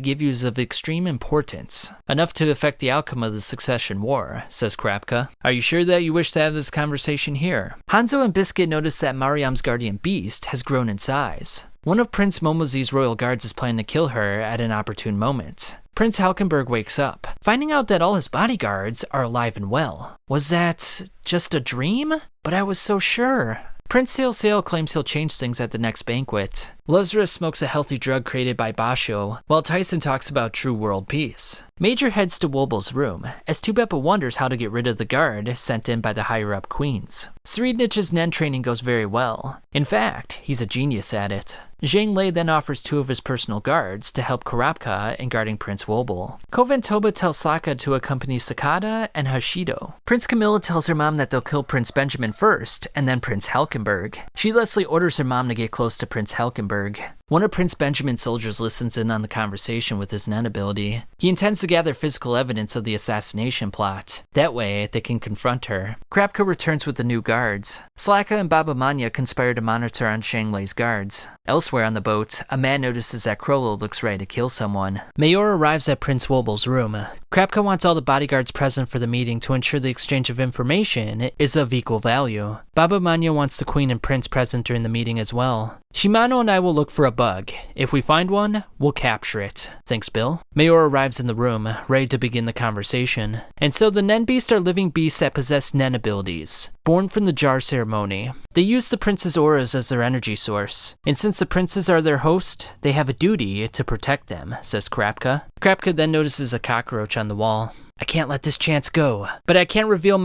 Speaker 1: give you is of extreme importance, enough to affect the outcome of the succession war," says Krapka. "Are you sure that you wish to have this conversation here?" Hanzo and Biscuit notice that Mariam's guardian beast has grown in size. One of Prince Momozi's royal guards is planning to kill her at an opportune moment. Prince Halkenberg wakes up, finding out that all his bodyguards are alive and well. Was that just a dream? But I was so sure. Prince Sail claims he'll change things at the next banquet. Lazarus smokes a healthy drug created by Basho, while Tyson talks about true world peace. Major heads to Wobble's room, as Troupe wonders how to get rid of the guard sent in by the higher-up queens. Tserriednich's Nen training goes very well. In fact, he's a genius at it. Zhang Lei then offers 2 of his personal guards to help Krapka in guarding Prince Wobble. Koven Toba tells Sokka to accompany Sakata and Hashido. Prince Camilla tells her mom that they'll kill Prince Benjamin first, and then Prince Halkenberg. She thusly orders her mom to get close to Prince Halkenberg. One of Prince Benjamin's soldiers listens in on the conversation with his Nen ability. He intends to gather physical evidence of the assassination plot. That way, they can confront her. Krapka returns with the new guards. Slaka and Baba Manya conspire to monitor on Zhang Lei's guards. Elsewhere on the boat, a man notices that Chrollo looks ready to kill someone. Mayor arrives at Prince Wobble's room. Krapka wants all the bodyguards present for the meeting to ensure the exchange of information is of equal value. Baba Manya wants the queen and prince present during the meeting as well. Shimano and I will look for a bug. If we find one, we'll capture it, thinks Bill. Mayor arrives in the room, ready to begin the conversation. And so the Nen Beasts are living beasts that possess Nen abilities, born from the jar ceremony. They use the prince's auras as their energy source, and since the princes are their host, they have a duty to protect them, says Krapka. Krapka then notices a cockroach on the wall. "I can't let this chance go, but I can't reveal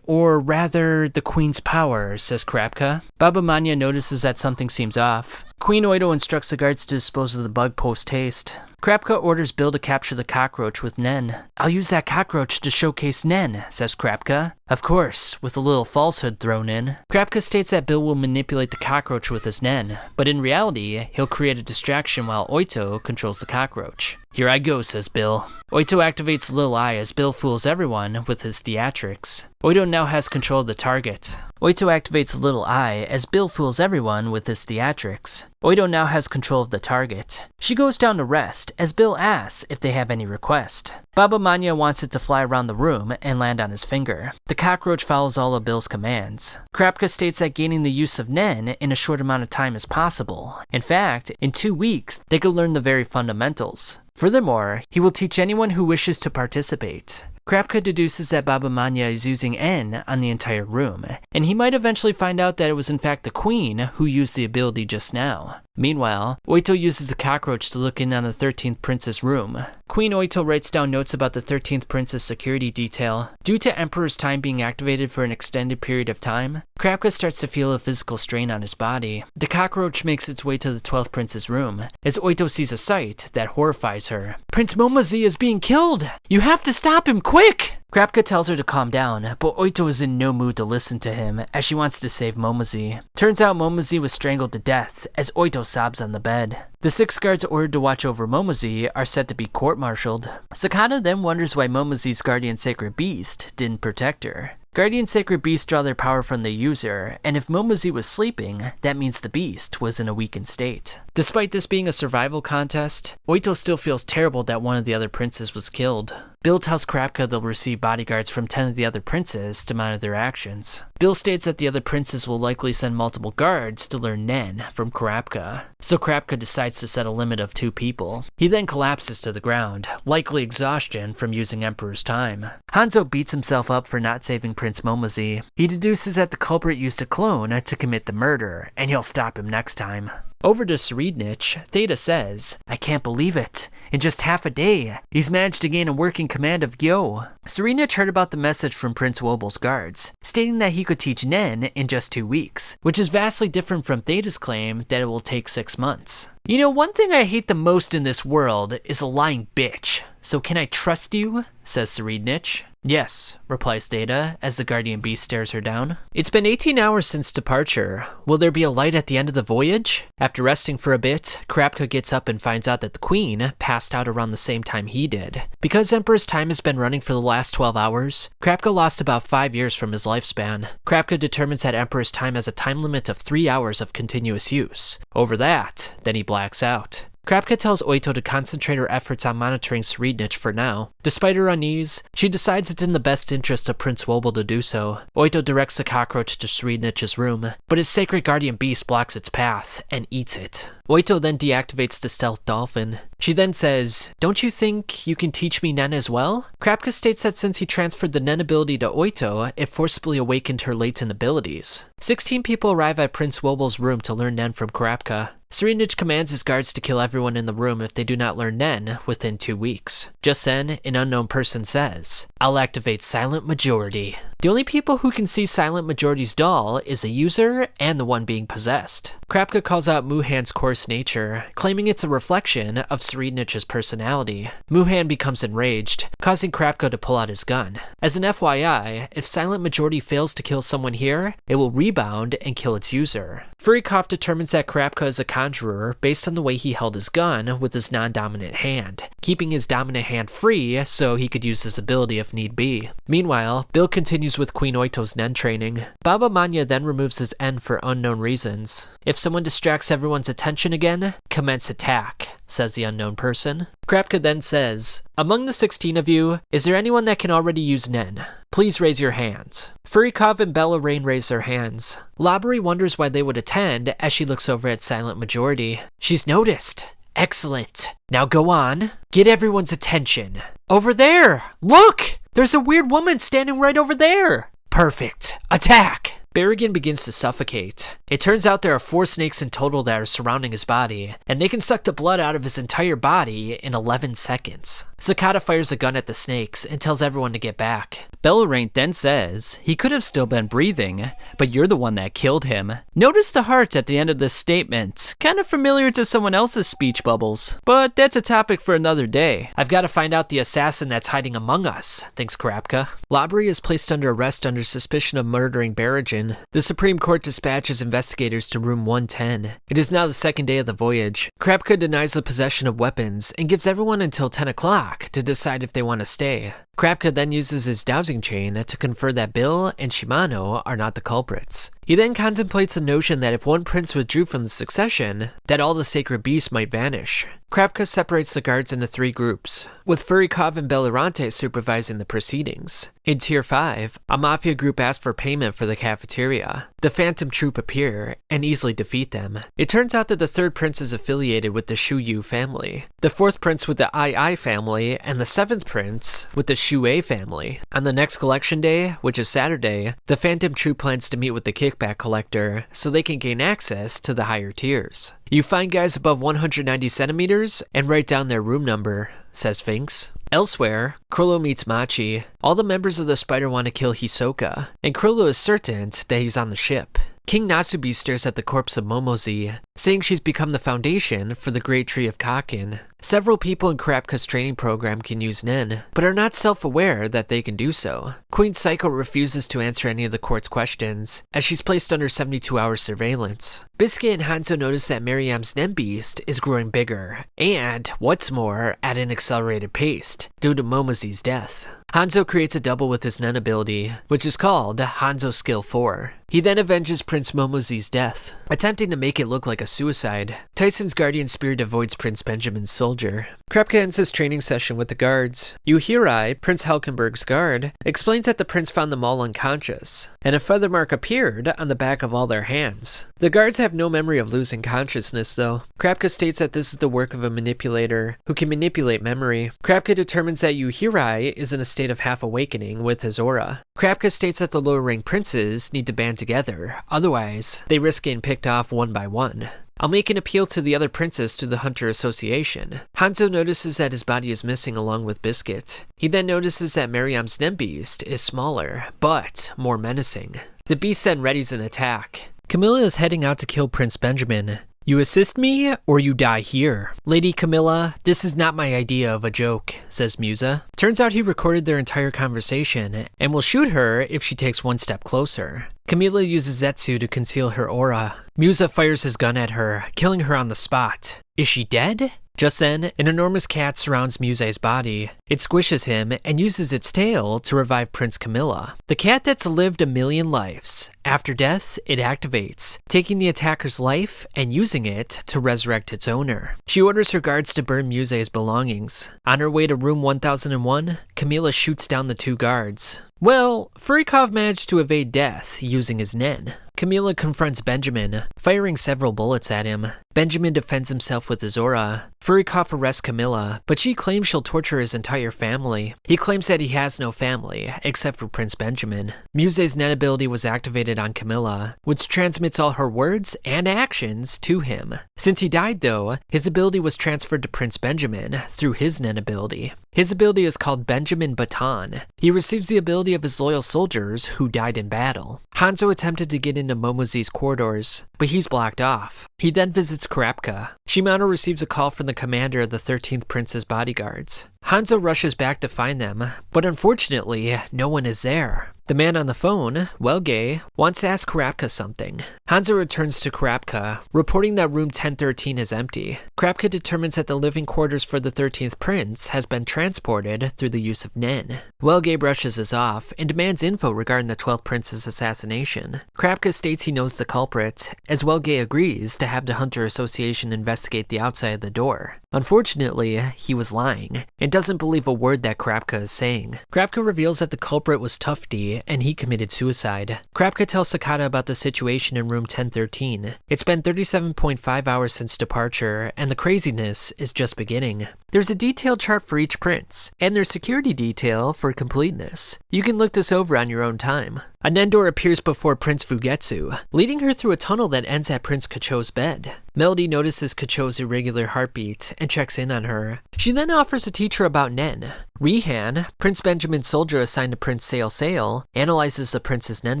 Speaker 1: or rather, the queen's power," says Krapka. Baba Manya notices that something seems off. Queen Oito instructs the guards to dispose of the bug post-haste. Krapka orders Bill to capture the cockroach with Nen. "I'll use that cockroach to showcase Nen," says Krapka. Of course, with a little falsehood thrown in. Krapka states that Bill will manipulate the cockroach with his Nen, but in reality, he'll create a distraction while Oito controls the cockroach. "Here I go," says Bill. Oito activates Little Eye as Bill fools everyone with his theatrics. Oito now has control of the target. Oito activates Little Eye as Bill fools everyone with his theatrics. Oito now has control of the target. She goes down to rest as Bill asks if they have any request. Baba Manya wants it to fly around the room and land on his finger. The cockroach follows all of Bill's commands. Krapka states that gaining the use of Nen in a short amount of time is possible. In fact, in 2 weeks, they could learn the very fundamentals. Furthermore, he will teach anyone who wishes to participate. Krapka deduces that Baba Manya is using N on the entire room, and he might eventually find out that it was in fact the queen who used the ability just now. Meanwhile, Oito uses the cockroach to look in on the 13th prince's room. Queen Oito writes down notes about the 13th prince's security detail. Due to Emperor's time being activated for an extended period of time, Krapka starts to feel a physical strain on his body. The cockroach makes its way to the 12th prince's room, as Oito sees a sight that horrifies her. Prince Momozee is being killed! You have to stop him, quick! Krapka tells her to calm down, but Oito is in no mood to listen to him, as she wants to save Momozee. Turns out Momozee was strangled to death, as Oito sobs on the bed. The 6 guards ordered to watch over Momozee are set to be court-martialed. Sakata then wonders why Momozee's guardian sacred beast didn't protect her. Guardian Sacred Beasts draw their power from the user, and if Momozee was sleeping, that means the beast was in a weakened state. Despite this being a survival contest, Oito still feels terrible that one of the other princes was killed. Bill tells Krapka they'll receive bodyguards from 10 of the other princes to monitor their actions. Bill states that the other princes will likely send multiple guards to learn Nen from Krapka, so Krapka decides to set a limit of 2 people. He then collapses to the ground, likely exhaustion from using Emperor's time. Hanzo beats himself up for not saving Prince Momozee. He deduces that the culprit used a clone to commit the murder, and he'll stop him next time. Over to Tserriednich, Theta says, I can't believe it. In just half a day, he's managed to gain a working command of Gyo. Tserriednich heard about the message from Prince Wobel's guards, stating that he could teach Nen in just 2 weeks, which is vastly different from Theta's claim that it will take 6 months. You know, one thing I hate the most in this world is a lying bitch. So can I trust you? Says Tserriednich. Yes, replies Theta, as the guardian beast stares her down. It's been 18 hours since departure. Will there be a light at the end of the voyage? After resting for a bit, Krapka gets up and finds out that the queen passed out around the same time he did. Because Emperor's time has been running for the last 12 hours, Krapka lost about 5 years from his lifespan. Krapka determines that Emperor's time has a time limit of 3 hours of continuous use. Over that, then he blacks out. Krapka tells Oito to concentrate her efforts on monitoring Tserriednich for now. Despite her unease, she decides it's in the best interest of Prince Wobel to do so. Oito directs the cockroach to Tserriednich's room, but his sacred guardian beast blocks its path and eats it. Oito then deactivates the stealth dolphin. She then says, don't you think you can teach me Nen as well? Krapka states that since he transferred the Nen ability to Oito, it forcibly awakened her latent abilities. 16 people arrive at Prince Wobel's room to learn Nen from Krapka. Tserriednich commands his guards to kill everyone in the room if they do not learn Nen within 2 weeks. Just then, an unknown person says, I'll activate Silent Majority. The only people who can see Silent Majority's doll is a user and the one being possessed. Krapka calls out Muhan's coarse nature, claiming it's a reflection of Tserriednich's personality. Muhan becomes enraged, causing Krapka to pull out his gun. As an FYI, if Silent Majority fails to kill someone here, it will rebound and kill its user. Furikov determines that Krapka is a conjurer based on the way he held his gun with his non-dominant hand, keeping his dominant hand free so he could use his ability if need be. Meanwhile, Bill continues with Queen Oito's Nen training. Baba Manya then removes his N for unknown reasons. If someone distracts everyone's attention again, commence attack, says the unknown person. Krapka then says, among the 16 of you, is there anyone that can already use Nen? Please raise your hands. Furikov and Bellarane raise their hands. Labari wonders why they would attend as she looks over at Silent Majority. She's noticed. Excellent. Now go on. Get everyone's attention. Over there! Look! There's a weird woman standing right over there! Perfect. Attack! Berrigan begins to suffocate. It turns out there are 4 snakes in total that are surrounding his body, and they can suck the blood out of his entire body in 11 seconds. Sakata fires a gun at the snakes and tells everyone to get back. Bellarane then says, he could have still been breathing, but you're the one that killed him. Notice the heart at the end of this statement. Kind of familiar to someone else's speech bubbles, but that's a topic for another day. I've got to find out the assassin that's hiding among us, thinks Krapka. Labri is placed under arrest under suspicion of murdering Berrigan. The Supreme Court dispatches investigators to room 110. It is now the 2nd day of the voyage. Krapka denies the possession of weapons and gives everyone until 10 o'clock to decide if they want to stay. Krapka then uses his dowsing chain to confer that Bill and Shimano are not the culprits. He then contemplates the notion that if one prince withdrew from the succession, that all the sacred beasts might vanish. Krapka separates the guards into 3 groups, with Furikov and Bellarante supervising the proceedings. In Tier 5, a mafia group asks for payment for the cafeteria. The Phantom Troupe appear and easily defeat them. It turns out that the 3rd prince is affiliated with the Shuyu family, the 4th prince with the Ai family, and the 7th prince with the Shue family. On the next collection day, which is Saturday, the Phantom Troupe plans to meet with the kickback collector so they can gain access to the higher tiers. You find guys above 190 centimeters and write down their room number, says Finks. Elsewhere, Chrollo meets Machi. All the members of the spider want to kill Hisoka, and Chrollo is certain that he's on the ship. King Nasubi stares at the corpse of Momozi, saying she's become the foundation for the Great Tree of Kakin. Several people in Kurapika's training program can use Nen, but are not self-aware that they can do so. Queen Psycho refuses to answer any of the court's questions, as she's placed under 72-hour surveillance. Biscuit and Hanzo notice that Miriam's Nen beast is growing bigger, and, what's more, at an accelerated pace, due to Momozi's death. Hanzo creates a double with his Nen ability, which is called Hanzo Skill 4. He then avenges Prince Momozi's death, attempting to make it look like a suicide. Tyson's guardian spirit avoids Prince Benjamin's soldier. Kurapika ends his training session with the guards. Yuhirai, Prince Halkenberg's guard, explains that the prince found them all unconscious, and a feather mark appeared on the back of all their hands. The guards have no memory of losing consciousness, though. Kurapika states that this is the work of a manipulator who can manipulate memory. Kurapika determines that Yuhirai is in a state of half-awakening with his aura. Kurapika states that the lower-rank princes need to band together, otherwise, they risk getting picked off one by one. I'll make an appeal to the other princes through the Hunter Association. Hanzo notices that his body is missing along with Biscuit. He then notices that Miriam's Nen beast is smaller, but more menacing. The beast then readies an attack. Camilla is heading out to kill Prince Benjamin. You assist me, or you die here. Lady Camilla, this is not my idea of a joke, says Musa. Turns out he recorded their entire conversation, and will shoot her if she takes one step closer. Camilla uses Zetsu to conceal her aura. Musa fires his gun at her, killing her on the spot. Is she dead? Just then, an enormous cat surrounds Muse's body. It squishes him and uses its tail to revive Prince Camilla. The cat that's lived 1,000,000 lives. After death, it activates, taking the attacker's life and using it to resurrect its owner. She orders her guards to burn Muse's belongings. On her way to room 1001, Camilla shoots down the 2 guards. Well, Furikov managed to evade death using his Nen. Camilla confronts Benjamin, firing several bullets at him. Benjamin defends himself with his aura. Furikov arrests Camilla, but she claims she'll torture his entire family. He claims that he has no family, except for Prince Benjamin. Muse's Nen ability was activated on Camilla, which transmits all her words and actions to him. Since he died though, his ability was transferred to Prince Benjamin through his Nen ability. His ability is called Benjamin Baton. He receives the ability of his loyal soldiers who died in battle. Hanzo attempted to get into Momozi's corridors, but he's blocked off. He then visits Kurapika. Shimano receives a call from the commander of the 13th Prince's bodyguards. Hanzo rushes back to find them, but unfortunately, no one is there. The man on the phone, Welge, wants to ask Kurapika something. Hanzo returns to Kurapika, reporting that room 1013 is empty. Kurapika determines that the living quarters for the 13th Prince has been transported through the use of Nen. Welge brushes this off and demands info regarding the 12th Prince's assassination. Kurapika states he knows the culprit, as Welge agrees to have the Hunter Association investigate the outside of the door. Unfortunately, he was lying, and doesn't believe a word that Kurapika is saying. Kurapika reveals that the culprit was Tufty, and he committed suicide. Kurapika tells Sakata about the situation in room 1013. It's been 37.5 hours since departure, and the craziness is just beginning. There's a detailed chart for each prince, and there's security detail for completeness. You can look this over on your own time. A Nen door appears before Prince Fugetsu, leading her through a tunnel that ends at Prince Kacho's bed. Melody notices Kacho's irregular heartbeat and checks in on her. She then offers to teach her about Nen. Rihan, Prince Benjamin's soldier assigned to Prince Sail, analyzes the prince's Nen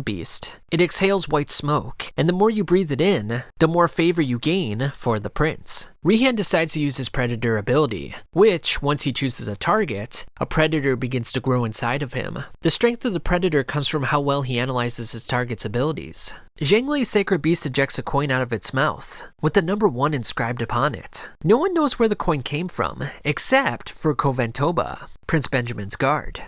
Speaker 1: beast. It exhales white smoke, and the more you breathe it in, the more favor you gain for the prince. Rihan decides to use his predator ability, which, once he chooses a target, a predator begins to grow inside of him. The strength of the predator comes from how well he analyzes his target's abilities. Zhongli's sacred beast ejects a coin out of its mouth, with the number 1 inscribed upon it. No one knows where the coin came from, except for Koventoba, Prince Benjamin's guard.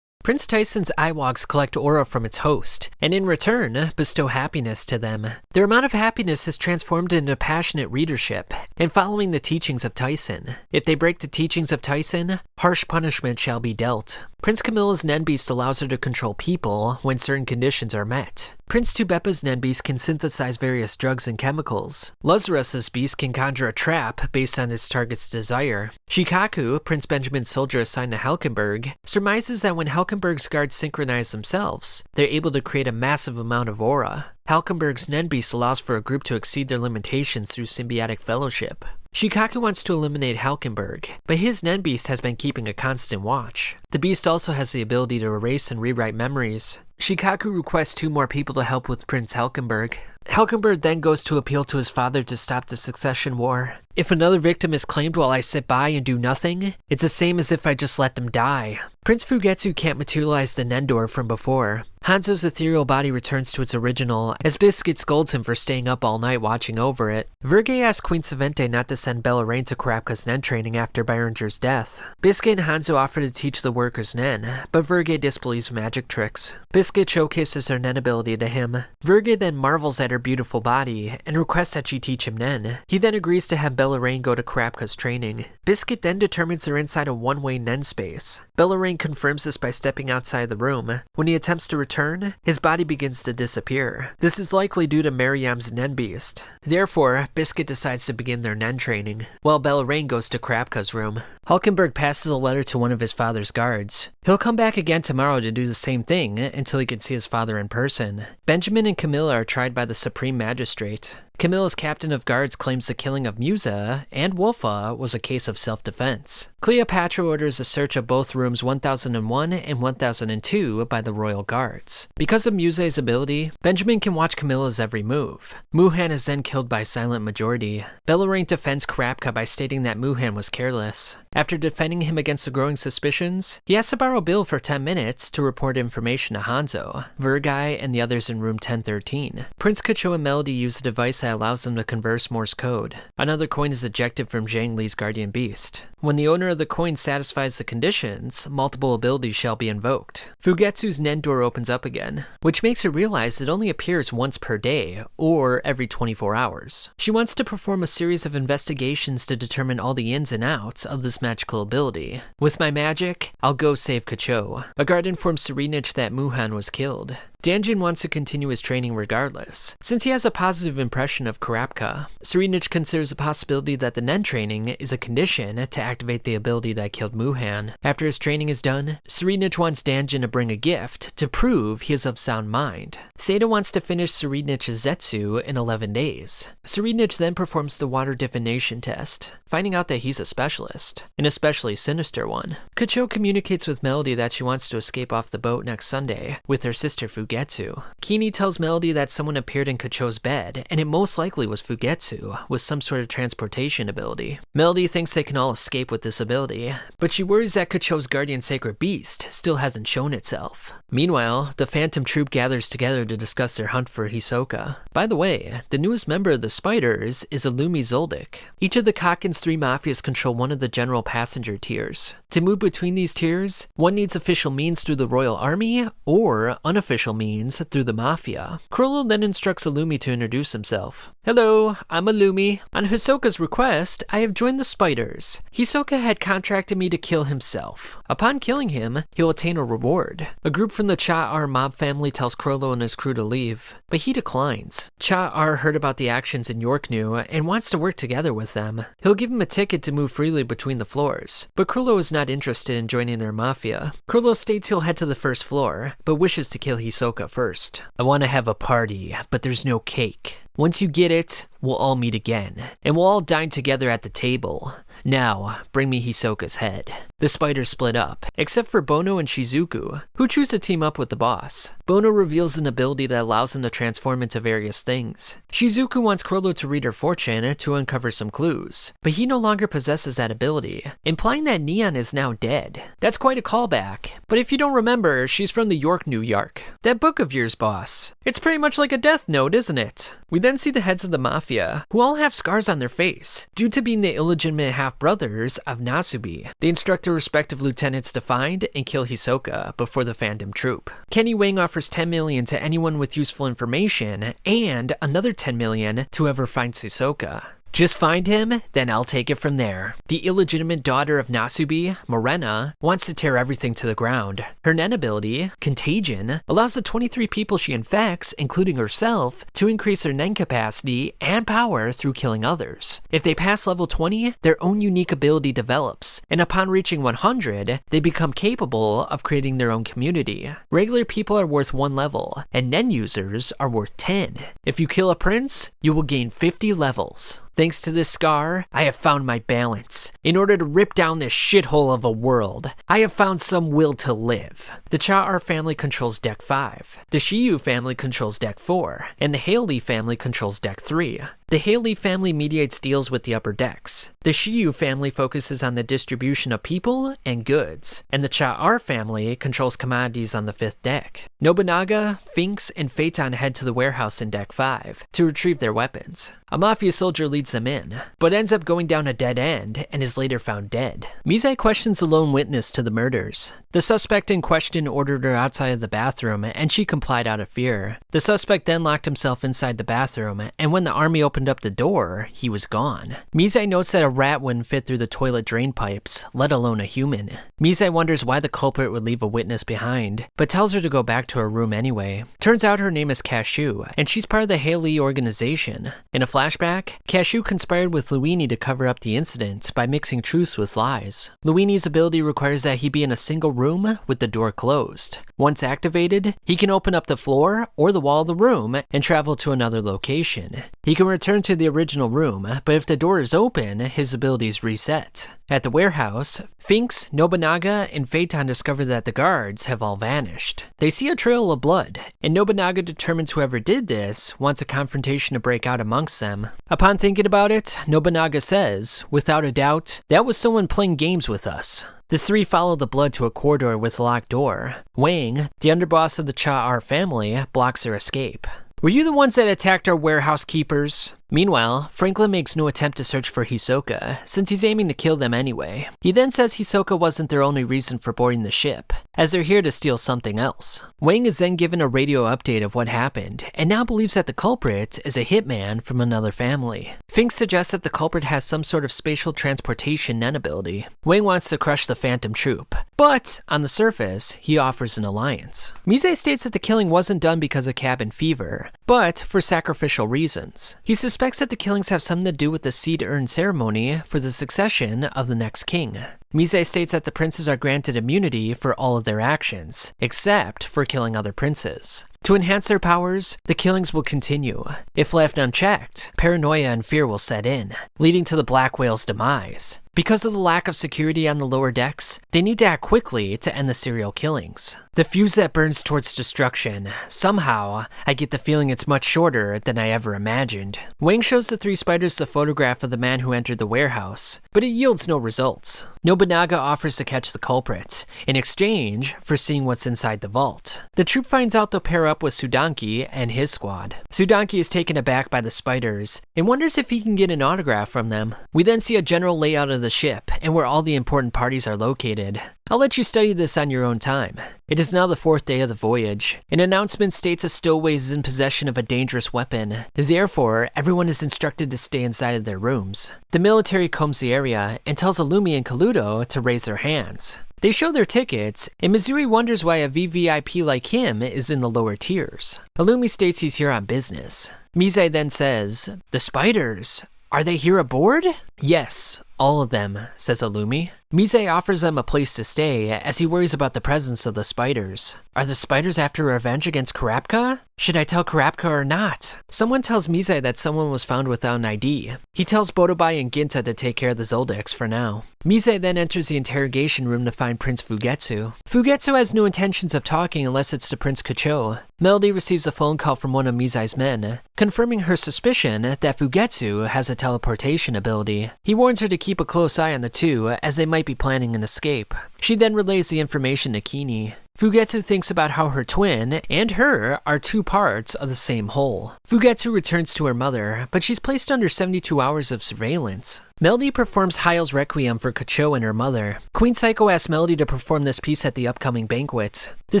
Speaker 1: Prince Tyson's Eyewogs collect aura from its host, and in return, bestow happiness to them. Their amount of happiness is transformed into passionate readership, and following the teachings of Tyson. If they break the teachings of Tyson, harsh punishment shall be dealt. Prince Camilla's Nen beast allows her to control people when certain conditions are met. Prince Tubepa's Nen beast can synthesize various drugs and chemicals. Lazarus's beast can conjure a trap based on its target's desire. Shikaku, Prince Benjamin's soldier assigned to Halkenberg, surmises that when Halkenberg's guards synchronize themselves, they're able to create a massive amount of aura. Halkenberg's Nen beast allows for a group to exceed their limitations through symbiotic fellowship. Shikaku wants to eliminate Halkenberg, but his Nen Beast has been keeping a constant watch. The beast also has the ability to erase and rewrite memories. Shikaku requests 2 more people to help with Prince Halkenberg. Halkenberg then goes to appeal to his father to stop the succession war. If another victim is claimed while I sit by and do nothing, it's the same as if I just let them die. Prince Fugetsu can't materialize the Nendor from before. Hanzo's ethereal body returns to its original, as Biscuit scolds him for staying up all night watching over it. Verge asks Queen Savente not to send Bellarine to Karapka's Nen training after Behringer's death. Biscuit and Hanzo offer to teach the workers Nen, but Verge disbelieves magic tricks. Biscuit showcases her Nen ability to him. Verge then marvels at her beautiful body, and requests that she teach him Nen. He then agrees to have Bellarine go to Karapka's training. Biscuit then determines they're inside a one-way Nen space. Bellarine confirms this by stepping outside the room. When he attempts to return, his body begins to disappear. This is likely due to Mariam's Nen Beast. Therefore, Biscuit decides to begin their Nen training, while Bellarine goes to Karapka's room. Halkenberg passes a letter to one of his father's guards. He'll come back again tomorrow to do the same thing until he can see his father in person. Benjamin and Camilla are tried by the Supreme Magistrate. Camilla's captain of guards claims the killing of Musa and Wolfa was a case of self-defense. Cleopatra orders a search of both rooms 1001 and 1002 by the royal guards. Because of Musa's ability, Benjamin can watch Camilla's every move. Muhan is then killed by silent majority. Bellarine defends Karapka by stating that Muhan was careless. After defending him against the growing suspicions, he asks to borrow Bill for 10 minutes to report information to Hanzo, Vergai, and the others in room 1013. Prince Kacho and Melody use a device that allows them to converse Morse code. Another coin is ejected from Zhang Li's guardian beast. When the owner of the coin satisfies the conditions, multiple abilities shall be invoked. Fugetsu's Nen door opens up again, which makes her realize it only appears once per day, or every 24 hours. She wants to perform a series of investigations to determine all the ins and outs of this magical ability. With my magic, I'll go save Kacho. A guard informs Tserriednich that Muhan was killed. Danjin wants to continue his training regardless, since he has a positive impression of Karapka. Tserriednich considers the possibility that the Nen training is a condition to activate the ability that killed Muhan. After his training is done, Tserriednich wants Danjin to bring a gift to prove he is of sound mind. Theta wants to finish Tserriednich's Zetsu in 11 days. Tserriednich then performs the water divination test, finding out that he's a specialist, an especially sinister one. Kacho communicates with Melody that she wants to escape off the boat next Sunday with her sister Fugetsu. Kini tells Melody that someone appeared in Kacho's bed, and it most likely was Fugetsu, with some sort of transportation ability. Melody thinks they can all escape with this ability, but she worries that Kacho's guardian sacred beast still hasn't shown itself. Meanwhile, the Phantom Troupe gathers together to discuss their hunt for Hisoka. By the way, the newest member of the Spiders is Illumi Zoldyck. Each of the Kaken's 3 mafias control one of the general passenger tiers. To move between these tiers, one needs official means through the royal army, or unofficial means through the mafia. Chrollo then instructs Illumi to introduce himself. Hello, I'm Illumi. On Hisoka's request, I have joined the Spiders. Hisoka had contracted me to kill himself. Upon killing him, he'll attain a reward. A group from the Cha-Ar mob family tells Chrollo and his crew to leave, but he declines. Cha-Ar heard about the actions in Yorknu and wants to work together with them. He'll give him a ticket to move freely between the floors, but Chrollo is not interested in joining their mafia. Chrollo states he'll head to the first floor, but wishes to kill Hisoka first. I want to have a party, but there's no cake. Once you get it, we'll all meet again, and we'll all dine together at the table. Now, bring me Hisoka's head. The Spiders split up, except for Bono and Shizuku, who choose to team up with the boss. Bono reveals an ability that allows him to transform into various things. Shizuku wants Chrollo to read her fortune to uncover some clues, but he no longer possesses that ability, implying that Neon is now dead. That's quite a callback, but if you don't remember, she's from the York New York. That book of yours, boss. It's pretty much like a death note, isn't it? We then see the heads of the mafia, who all have scars on their face, due to being the illegitimate half-brothers of Nasubi. They instruct their respective lieutenants to find and kill Hisoka before the Phantom Troupe. Kenny Wang offers 10 million to anyone with useful information, and another 10 million to whoever finds Hisoka. Just find him, then I'll take it from there. The illegitimate daughter of Nasubi, Morena, wants to tear everything to the ground. Her Nen ability, Contagion, allows the 23 people she infects, including herself, to increase their Nen capacity and power through killing others. If they pass level 20, their own unique ability develops, and upon reaching 100, they become capable of creating their own community. Regular people are worth 1 level, and Nen users are worth 10. If you kill a prince, you will gain 50 levels. Thanks to this scar, I have found my balance. In order to rip down this shithole of a world, I have found some will to live. The Cha-R family controls Deck 5, the Shiyu family controls Deck 4, and the Haley family controls Deck 3. The Haley family mediates deals with the upper decks. The Shiyu family focuses on the distribution of people and goods, and the Cha-R family controls commodities on the 5th deck. Nobunaga, Finks, and Phaeton head to the warehouse in Deck 5 to retrieve their weapons. A mafia soldier leads them in, but ends up going down a dead end and is later found dead. Mizai questions the lone witness to the murders. The suspect in question ordered her outside of the bathroom, and she complied out of fear. The suspect then locked himself inside the bathroom, and when the army opened up the door, he was gone. Mizai notes that a rat wouldn't fit through the toilet drain pipes, let alone a human. Mizai wonders why the culprit would leave a witness behind, but tells her to go back to her room anyway. Turns out her name is Cashew, and she's part of the Haley organization. In a flashback, Cashew conspired with Luini to cover up the incident by mixing truths with lies. Luini's ability requires that he be in a single room with the door closed. Once activated, he can open up the floor or the wall of the room and travel to another location. He can return to the original room, but if the door is open, his abilities reset. At the warehouse, Finks, Nobunaga, and Phaeton discover that the guards have all vanished. They see a trail of blood, and Nobunaga determines whoever did this wants a confrontation to break out amongst them. Upon thinking about it, Nobunaga says, without a doubt, that was someone playing games with us. The three follow the blood to a corridor with a locked door. Wang, the underboss of the Cha-R family, blocks their escape. Were you the ones that attacked our warehouse keepers? Meanwhile, Franklin makes no attempt to search for Hisoka, since he's aiming to kill them anyway. He then says Hisoka wasn't their only reason for boarding the ship, as they're here to steal something else. Wang is then given a radio update of what happened, and now believes that the culprit is a hitman from another family. Fink suggests that the culprit has some sort of spatial transportation Nen ability. Wang wants to crush the Phantom Troupe, but on the surface, he offers an alliance. Mizai states that the killing wasn't done because of cabin fever, but for sacrificial reasons. He suspects that the killings have something to do with the seed urn ceremony for the succession of the next king. Mizai states that the princes are granted immunity for all of their actions, except for killing other princes. To enhance their powers, the killings will continue. If left unchecked, paranoia and fear will set in, leading to the Black Whale's demise. Because of the lack of security on the lower decks, they need to act quickly to end the serial killings. The fuse that burns towards destruction. Somehow, I get the feeling it's much shorter than I ever imagined. Wang shows the three spiders the photograph of the man who entered the warehouse, but it yields no results. Nobunaga offers to catch the culprit, in exchange for seeing what's inside the vault. The troupe finds out they'll pair up with Sudanki and his squad. Sudanki is taken aback by the spiders and wonders if he can get an autograph from them. We then see a general layout of the ship and where all the important parties are located. I'll let you study this on your own time. It is now the 4th day of the voyage. An announcement states a stowaway is in possession of a dangerous weapon. Therefore, everyone is instructed to stay inside of their rooms. The military combs the area and tells Illumi and Kaluto to raise their hands. They show their tickets, and Mizuri wonders why a VVIP like him is in the lower tiers. Illumi states he's here on business. Mizai then says, "The spiders, are they here aboard?" "Yes, all of them," says Illumi. Mizai offers them a place to stay as he worries about the presence of the spiders. Are the spiders after revenge against Kurapika? Should I tell Kurapika or not? Someone tells Mizai that someone was found without an ID. He tells Botobai and Ginta to take care of the Zoldycks for now. Mizai then enters the interrogation room to find Prince Fugetsu. Fugetsu has no intentions of talking unless it's to Prince Kacho. Melody receives a phone call from one of Mizai's men, confirming her suspicion that Fugetsu has a teleportation ability. He warns her to keep a close eye on the two as they might be planning an escape. She then relays the information to Kini. Fugetsu thinks about how her twin and her are two parts of the same whole. Fugetsu returns to her mother, but she's placed under 72 hours of surveillance. Melody performs Heil's Requiem for Kacho and her mother. Queen Psycho asks Melody to perform this piece at the upcoming banquet. The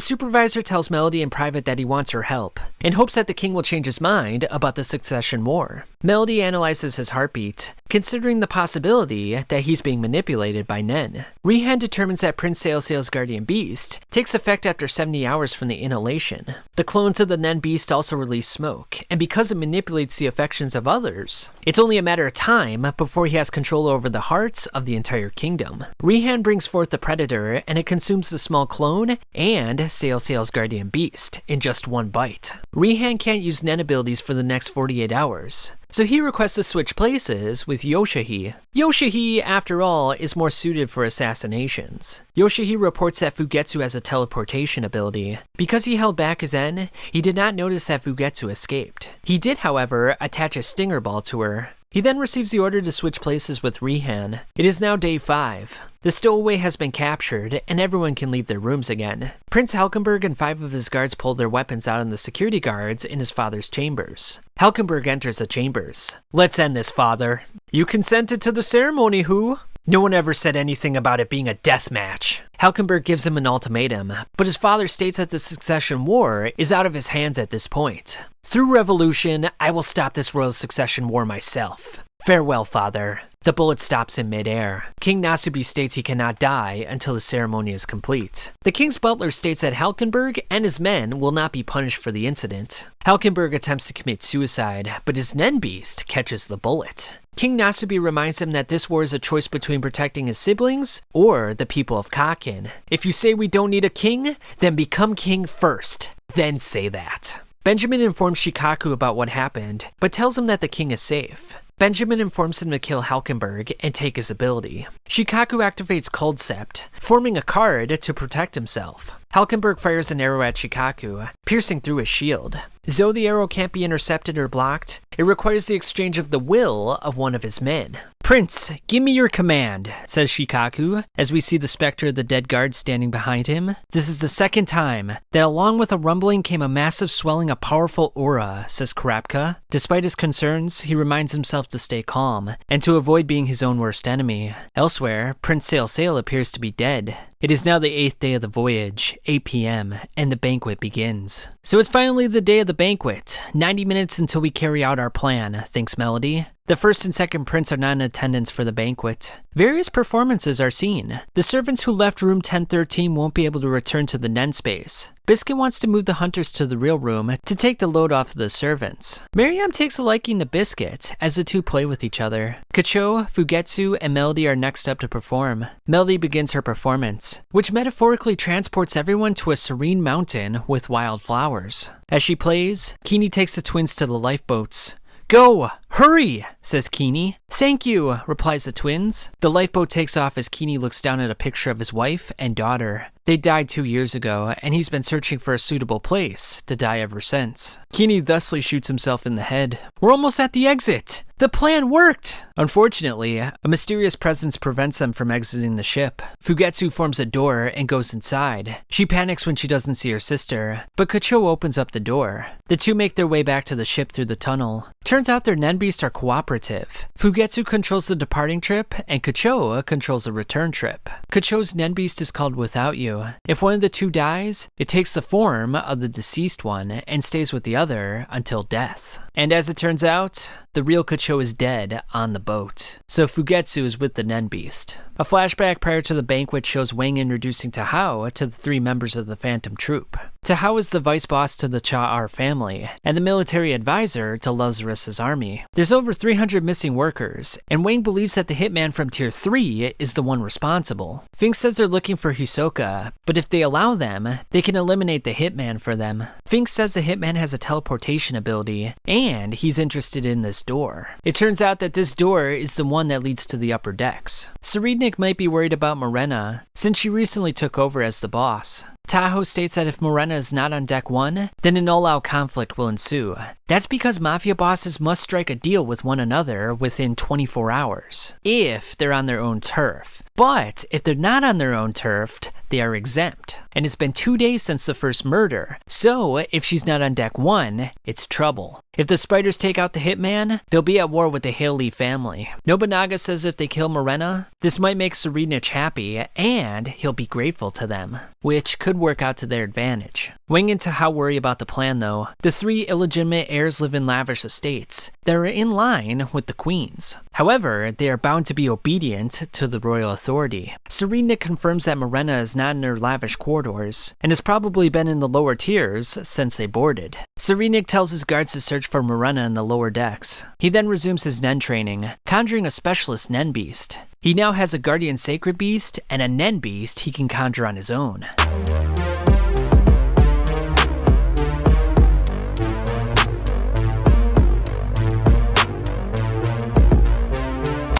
Speaker 1: supervisor tells Melody in private that he wants her help, and hopes that the king will change his mind about the succession war. Melody analyzes his heartbeat, considering the possibility that he's being manipulated by Nen. Rihan determines that Prince Sailsail's guardian beast takes effect after 70 hours from the inhalation. The clones of the Nen beast also release smoke, and because it manipulates the affections of others, it's only a matter of time before he has control over the hearts of the entire kingdom. Rihan brings forth the predator, and it consumes the small clone and Sailsail's guardian beast in just one bite. Rihan can't use Nen abilities for the next 48 hours. so he requests to switch places with Yoshihi. Yoshihi, after all, is more suited for assassinations. Yoshihi reports that Fugetsu has a teleportation ability. Because he held back his N, he did not notice that Fugetsu escaped. He did, however, attach a stinger ball to her. He then receives the order to switch places with Rihan. It is now day 5. The stowaway has been captured, and everyone can leave their rooms again. Prince Halkenberg and 5 of his guards pull their weapons out on the security guards in his father's chambers. Halkenberg enters the chambers. "Let's end this, father. You consented to the ceremony, who? No one ever said anything about it being a death match." Halkenberg gives him an ultimatum, but his father states that the succession war is out of his hands at this point. "Through revolution, I will stop this royal succession war myself. Farewell, father." The bullet stops in midair. King Nasubi states he cannot die until the ceremony is complete. The king's butler states that Halkenberg and his men will not be punished for the incident. Halkenberg attempts to commit suicide, but his Nen beast catches the bullet. King Nasubi reminds him that this war is a choice between protecting his siblings or the people of Kakin. "If you say we don't need a king, then become king first. Then say that." Benjamin informs Shikaku about what happened, but tells him that the king is safe. Benjamin informs him to kill Halkenberg and take his ability. Shikaku activates Coldcept, forming a card to protect himself. Halkenberg fires an arrow at Shikaku, piercing through his shield. Though the arrow can't be intercepted or blocked, it requires the exchange of the will of one of his men. "Prince, give me your command," says Shikaku, as we see the specter of the dead guard standing behind him. "This is the second time that along with a rumbling came a massive swelling of powerful aura," says Kurapika. Despite his concerns, he reminds himself to stay calm, and to avoid being his own worst enemy. Elsewhere, Prince Sail Sail appears to be dead. It is now the 8th day of the voyage, 8 p.m., and the banquet begins. "So it's finally the day of the banquet. 90 minutes until we carry out our plan," thinks Melody. The first and second prince are not in attendance for the banquet. Various performances are seen. The servants who left room 1013 won't be able to return to the Nen space. Biscuit wants to move the hunters to the real room to take the load off of the servants. Miriam takes a liking to Biscuit as the two play with each other. Kacho, Fugetsu, and Melody are next up to perform. Melody begins her performance, which metaphorically transports everyone to a serene mountain with wild flowers. As she plays, Kini takes the twins to the lifeboats. "Go! Hurry!" says Kini. "Thank you," replies the twins. The lifeboat takes off as Kini looks down at a picture of his wife and daughter. They died 2 years ago, and he's been searching for a suitable place to die ever since. Kini thusly shoots himself in the head. "We're almost at the exit! The plan worked!" Unfortunately, a mysterious presence prevents them from exiting the ship. Fugetsu forms a door and goes inside. She panics when she doesn't see her sister, but Kacho opens up the door. The two make their way back to the ship through the tunnel. Turns out their Nen beasts are cooperative. Fugetsu controls the departing trip, and Kacho controls the return trip. Kacho's Nen beast is called Without You. If one of the two dies, it takes the form of the deceased one and stays with the other until death. And as it turns out, the real Kacho is dead on the boat, so Fugetsu is with the Nen beast. A flashback prior to the banquet shows Wang introducing Tahao to the 3 members of the Phantom Troupe. Tahao is the vice boss to the Cha-Ar family, and the military advisor to Lazarus's army. There's over 300 missing workers, and Wang believes that the hitman from Tier 3 is the one responsible. Fink says they're looking for Hisoka, but if they allow them, they can eliminate the hitman for them. Fink says the hitman has a teleportation ability, and he's interested in this door. It turns out that this door is the one that leads to the upper decks. Tserriednich might be worried about Morena, since she recently took over as the boss. Tahoe states that if Morena is not on deck 1, then an all-out conflict will ensue. That's because mafia bosses must strike a deal with one another within 24 hours, if they're on their own turf. But if they're not on their own turf, they are exempt. And it's been 2 days since the first murder, so if she's not on deck 1, it's trouble. If the spiders take out the hitman, they'll be at war with the Haley family. Nobunaga says if they kill Morena, this might make Tserriednich happy, and he'll be grateful to them, which could work out to their advantage. Wang and Tahao worry about the plan though. The 3 illegitimate heirs live in lavish estates that are in line with the queen's. However, they are bound to be obedient to the royal authority. Tserriednich confirms that Morena is not in her lavish corridors, and has probably been in the lower tiers since they boarded. Tserriednich tells his guards to search for Morena in the lower decks. He then resumes his Nen training, conjuring a specialist Nen beast. He now has a guardian sacred beast and a Nen beast he can conjure on his own.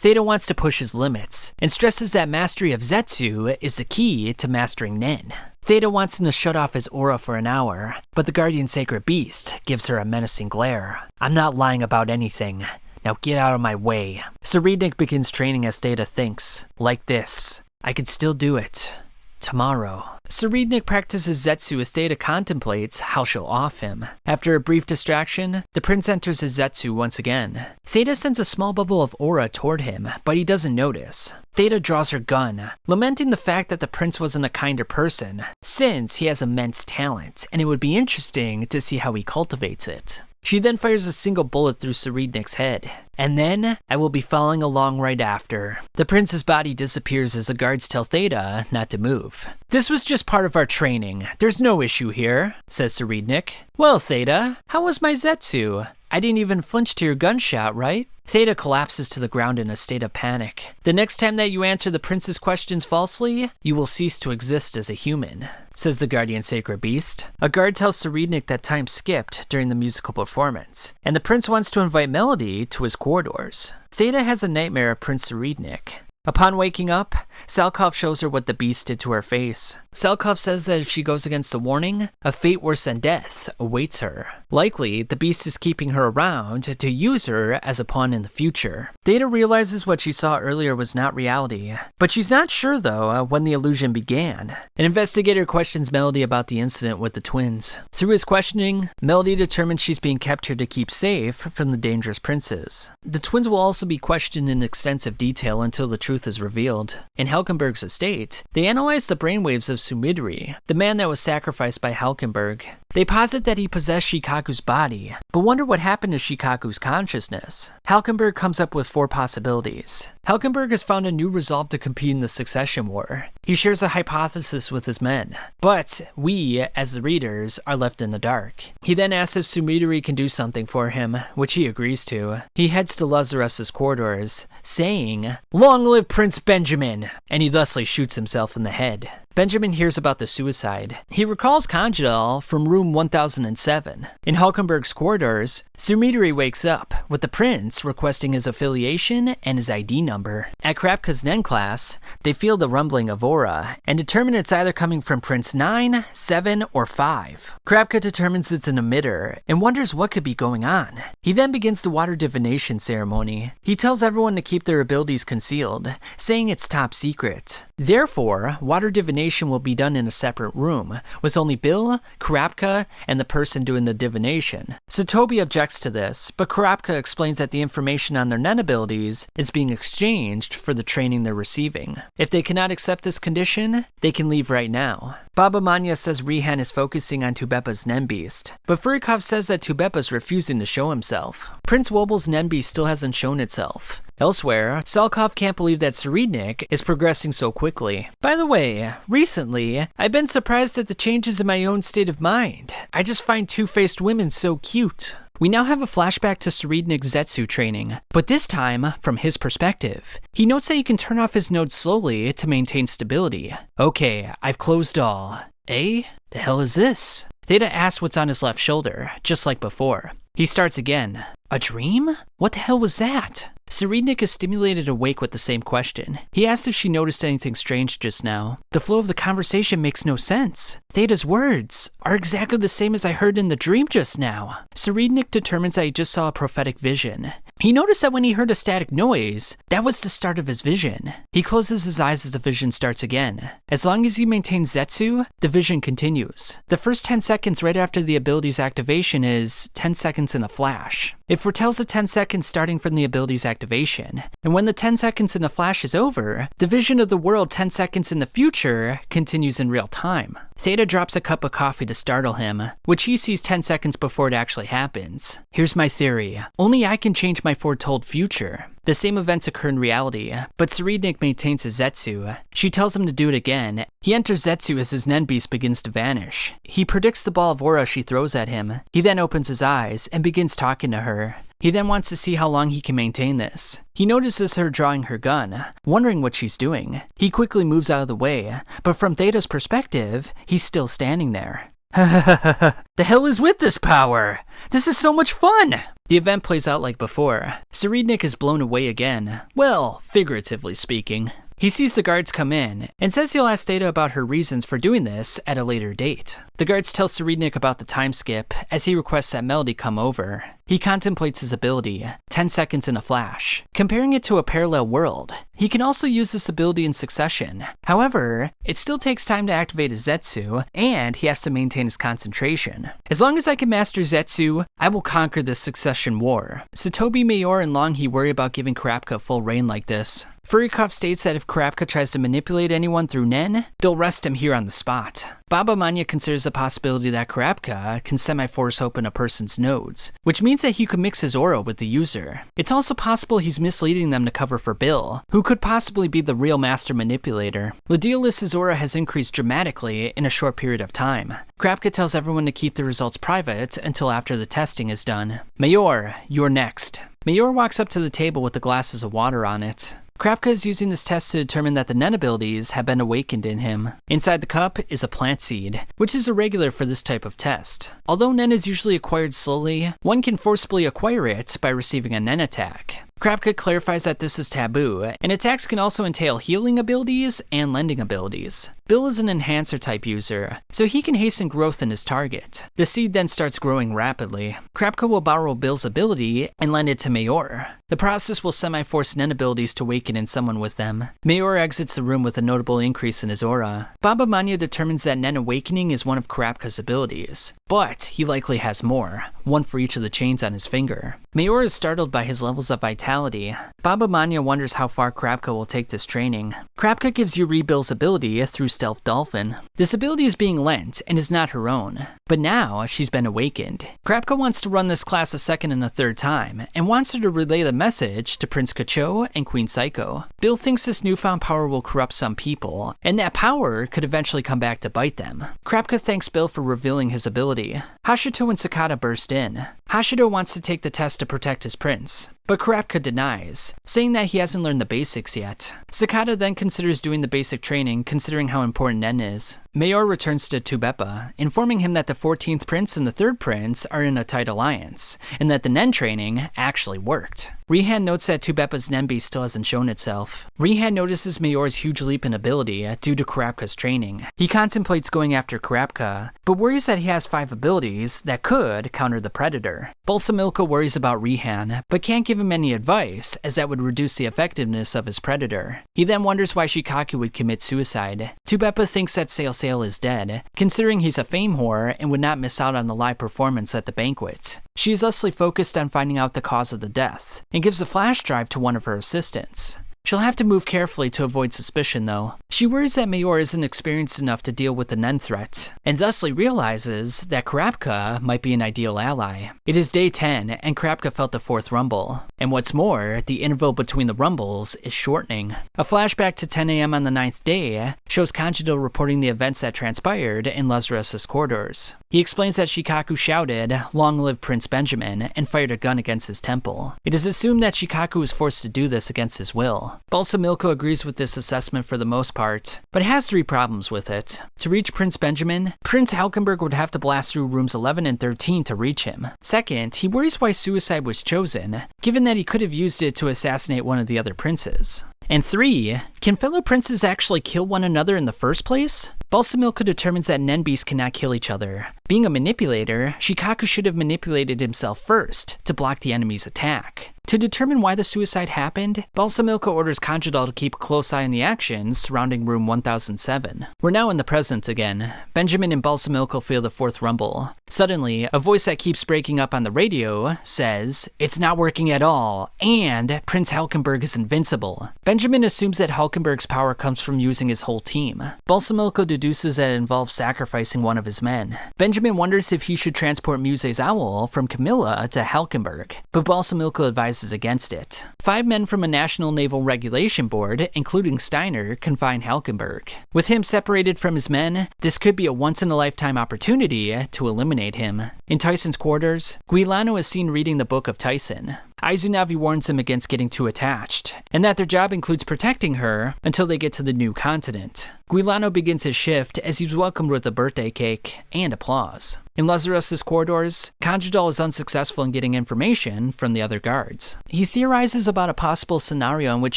Speaker 1: Theta wants to push his limits, and stresses that mastery of Zetsu is the key to mastering Nen. Theta wants him to shut off his aura for an hour, but the Guardian Sacred Beast gives her a menacing glare. I'm not lying about anything. Now get out of my way. Tserriednich begins training as Theta thinks, like this. I could still do it. Tomorrow. Tserriednich practices Zetsu as Theta contemplates how she'll off him. After a brief distraction, the prince enters his Zetsu once again. Theta sends a small bubble of aura toward him, but he doesn't notice. Theta draws her gun, lamenting the fact that the prince wasn't a kinder person, since he has immense talent, and it would be interesting to see how he cultivates it. She then fires a single bullet through Tserriednich's head. And then, I will be following along right after. The prince's body disappears as the guards tell Theta not to move. This was just part of our training. There's no issue here, says Tserriednich. Well, Theta, how was my Zetsu? I didn't even flinch to your gunshot, right? Theta collapses to the ground in a state of panic. The next time that you answer the prince's questions falsely, you will cease to exist as a human, says the Guardian Sacred Beast. A guard tells Tserriednich that time skipped during the musical performance, and the prince wants to invite Melody to his corridors. Theta has a nightmare of Prince Tserriednich. Upon waking up, Salkov shows her what the beast did to her face. Salkov says that if she goes against the warning, a fate worse than death awaits her. Likely, the beast is keeping her around to use her as a pawn in the future. Theta realizes what she saw earlier was not reality, but she's not sure though when the illusion began. An investigator questions Melody about the incident with the twins. Through his questioning, Melody determines she's being kept here to keep safe from the dangerous princes. The twins will also be questioned in extensive detail until the truth is revealed. In Halkenberg's estate, they analyze the brainwaves of Sumidori, the man that was sacrificed by Halkenberg. They posit that he possessed Shikaku's body, but wonder what happened to Shikaku's consciousness. Halkenberg comes up with 4 possibilities. Halkenberg has found a new resolve to compete in the succession war. He shares a hypothesis with his men, but we, as the readers, are left in the dark. He then asks if Sumidori can do something for him, which he agrees to. He heads to Lazarus's corridors, saying, "Long live Prince Benjamin!" and he thusly shoots himself in the head. Benjamin hears about the suicide. He recalls Conjidal from room 1007. In Halkenberg's corridors, Sumidori wakes up, with the prince requesting his affiliation and his ID number. At Krapka's Nen class, they feel the rumbling of aura, and determine it's either coming from Prince 9, 7, or 5. Krapka determines it's an emitter, and wonders what could be going on. He then begins the water divination ceremony. He tells everyone to keep their abilities concealed, saying it's top secret. Therefore, water divination will be done in a separate room, with only Bill, Krapka, and the person doing the divination. Sotobi objects to this, but Krapka explains that the information on their Nen abilities is being exchanged for the training they're receiving. If they cannot accept this condition, they can leave right now. Baba Manya says Rihan is focusing on Tubepa's Nen Beast, but Furikov says that Tubepa's refusing to show himself. Prince Wobel's Nen Beast still hasn't shown itself. Elsewhere, Salkov can't believe that Tserriednich is progressing so quickly. By the way, recently, I've been surprised at the changes in my own state of mind. I just find two-faced women so cute. We now have a flashback to Tserriednich's Zetsu training, but this time from his perspective. He notes that he can turn off his node slowly to maintain stability. Okay, I've closed all. Eh? The hell is this? Theta asks what's on his left shoulder, just like before. He starts again. A dream? What the hell was that? Tserriednich is stimulated awake with the same question. He asks if she noticed anything strange just now. The flow of the conversation makes no sense. Theta's words are exactly the same as I heard in the dream just now. Tserriednich determines that he just saw a prophetic vision. He noticed that when he heard a static noise, that was the start of his vision. He closes his eyes as the vision starts again. As long as he maintains Zetsu, the vision continues. The first 10 seconds right after the ability's activation is 10 seconds in a flash. It foretells the 10 seconds starting from the ability's activation. And when the 10 seconds in the flash is over, the vision of the world 10 seconds in the future continues in real time. Theta drops a cup of coffee to startle him, which he sees 10 seconds before it actually happens. Here's my theory. Only I can change my foretold future. The same events occur in reality, but Tserriednich maintains his Zetsu. She tells him to do it again. He enters Zetsu as his Nen Beast begins to vanish. He predicts the ball of aura she throws at him. He then opens his eyes and begins talking to her. He then wants to see how long he can maintain this. He notices her drawing her gun, wondering what she's doing. He quickly moves out of the way, but from Theta's perspective, he's still standing there. The hell is with this power? This is so much fun! The event plays out like before. Tserriednich is blown away again. Well, figuratively speaking. He sees the guards come in, and says he'll ask Data about her reasons for doing this at a later date. The guards tell Tserriednich about the time skip, as he requests that Melody come over. He contemplates his ability, 10 seconds in a flash, comparing it to a parallel world. He can also use this ability in succession. However, it still takes time to activate his Zetsu, and he has to maintain his concentration. As long as I can master Zetsu, I will conquer this succession war. Sotobi, Mayor, and Longhee worry about giving Kurapika full reign like this. Furikov states that if Kurapika tries to manipulate anyone through Nen, they'll arrest him here on the spot. Baba Manya considers the possibility that Kurapika can semi-force open a person's nodes, which means that he could mix his aura with the user. It's also possible he's misleading them to cover for Bill, who could possibly be the real master manipulator. Ladiolis' aura has increased dramatically in a short period of time. Kurapika tells everyone to keep the results private until after the testing is done. Mayor, you're next. Mayor walks up to the table with the glasses of water on it. Kurapika is using this test to determine that the Nen abilities have been awakened in him. Inside the cup is a plant seed, which is irregular for this type of test. Although Nen is usually acquired slowly, one can forcibly acquire it by receiving a Nen attack. Kurapika clarifies that this is taboo, and attacks can also entail healing abilities and lending abilities. Bill is an enhancer type user, so he can hasten growth in his target. The seed then starts growing rapidly. Kurapika will borrow Bill's ability and lend it to Mayor. The process will semi-force Nen abilities to awaken in someone with them. Mayor exits the room with a notable increase in his aura. Baba Manya determines that Nen awakening is one of Kurapika's abilities, but he likely has more, one for each of the chains on his finger. Mayor is startled by his levels of vitality. Baba Manya wonders how far Kurapika will take this training. Kurapika gives Yuri Bill's ability through Stealth Dolphin. This ability is being lent and is not her own, but now she's been awakened. Kurapika wants to run this class a second and a third time, and wants her to relay the message to Prince Kacho and Queen Psycho. Bill thinks this newfound power will corrupt some people, and that power could eventually come back to bite them. Kurapika thanks Bill for revealing his ability. Hashito and Sakata burst in. Hashito wants to take the test to protect his prince, but Kurapika denies, saying that he hasn't learned the basics yet. Sakata then considers doing the basic training, considering how important Nen is. Mayor returns to Tubepa, informing him that the 14th prince and the 3rd prince are in a tight alliance, and that the Nen training actually worked. Rihan notes that Tubepa's Nen beast still hasn't shown itself. Rihan notices Mayor's huge leap in ability due to Kurapika's training. He contemplates going after Kurapika, but worries that he has 5 abilities that could counter the Predator. Balsamilka worries about Rihan, but can't give him any advice, as that would reduce the effectiveness of his Predator. He then wonders why Shikaku would commit suicide. Tubepa thinks that Sail is dead, considering he's a fame whore and would not miss out on the live performance at the banquet. She is thusly focused on finding out the cause of the death, and gives a flash drive to one of her assistants. She'll have to move carefully to avoid suspicion though. She worries that Mayor isn't experienced enough to deal with the Nen threat, and thusly realizes that Kurapika might be an ideal ally. It is day 10, and Kurapika felt the 4th rumble. And what's more, the interval between the rumbles is shortening. A flashback to 10 AM on the 9th day shows Kanjido reporting the events that transpired in Lazarus' corridors. He explains that Shikaku shouted, "Long live Prince Benjamin," and fired a gun against his temple. It is assumed that Shikaku was forced to do this against his will. Balsamilko agrees with this assessment for the most part, but has 3 problems with it. To reach Prince Benjamin, Prince Halkenberg would have to blast through rooms 11 and 13 to reach him. Second, he worries why suicide was chosen, given that he could have used it to assassinate one of the other princes. And 3, can fellow princes actually kill one another in the first place? Balsamilka determines that Nen beasts cannot kill each other. Being a manipulator, Shikaku should have manipulated himself first to block the enemy's attack. To determine why the suicide happened, Balsamilka orders Kanjidal to keep a close eye on the actions surrounding room 1007. We're now in the present again. Benjamin and Balsamilka feel the 4th rumble. Suddenly, a voice that keeps breaking up on the radio says, "It's not working at all, and Prince Halkenberg is invincible." Benjamin assumes that Halkenberg's power comes from using his whole team. Balsamilka deduces that it involves sacrificing one of his men. Benjamin wonders if he should transport Muse's owl from Camilla to Halkenberg, but Balsamilka advises against it. 5 men from a National Naval Regulation Board, including Steiner, confine Halkenberg. With him separated from his men, this could be a once-in-a-lifetime opportunity to eliminate him. In Tyson's quarters, Guilano is seen reading the Book of Tyson. Aizunavi warns him against getting too attached, and that their job includes protecting her until they get to the new continent. Guilano begins his shift as he's welcomed with a birthday cake and applause. In Lazarus' corridors, Conjadal is unsuccessful in getting information from the other guards. He theorizes about a possible scenario in which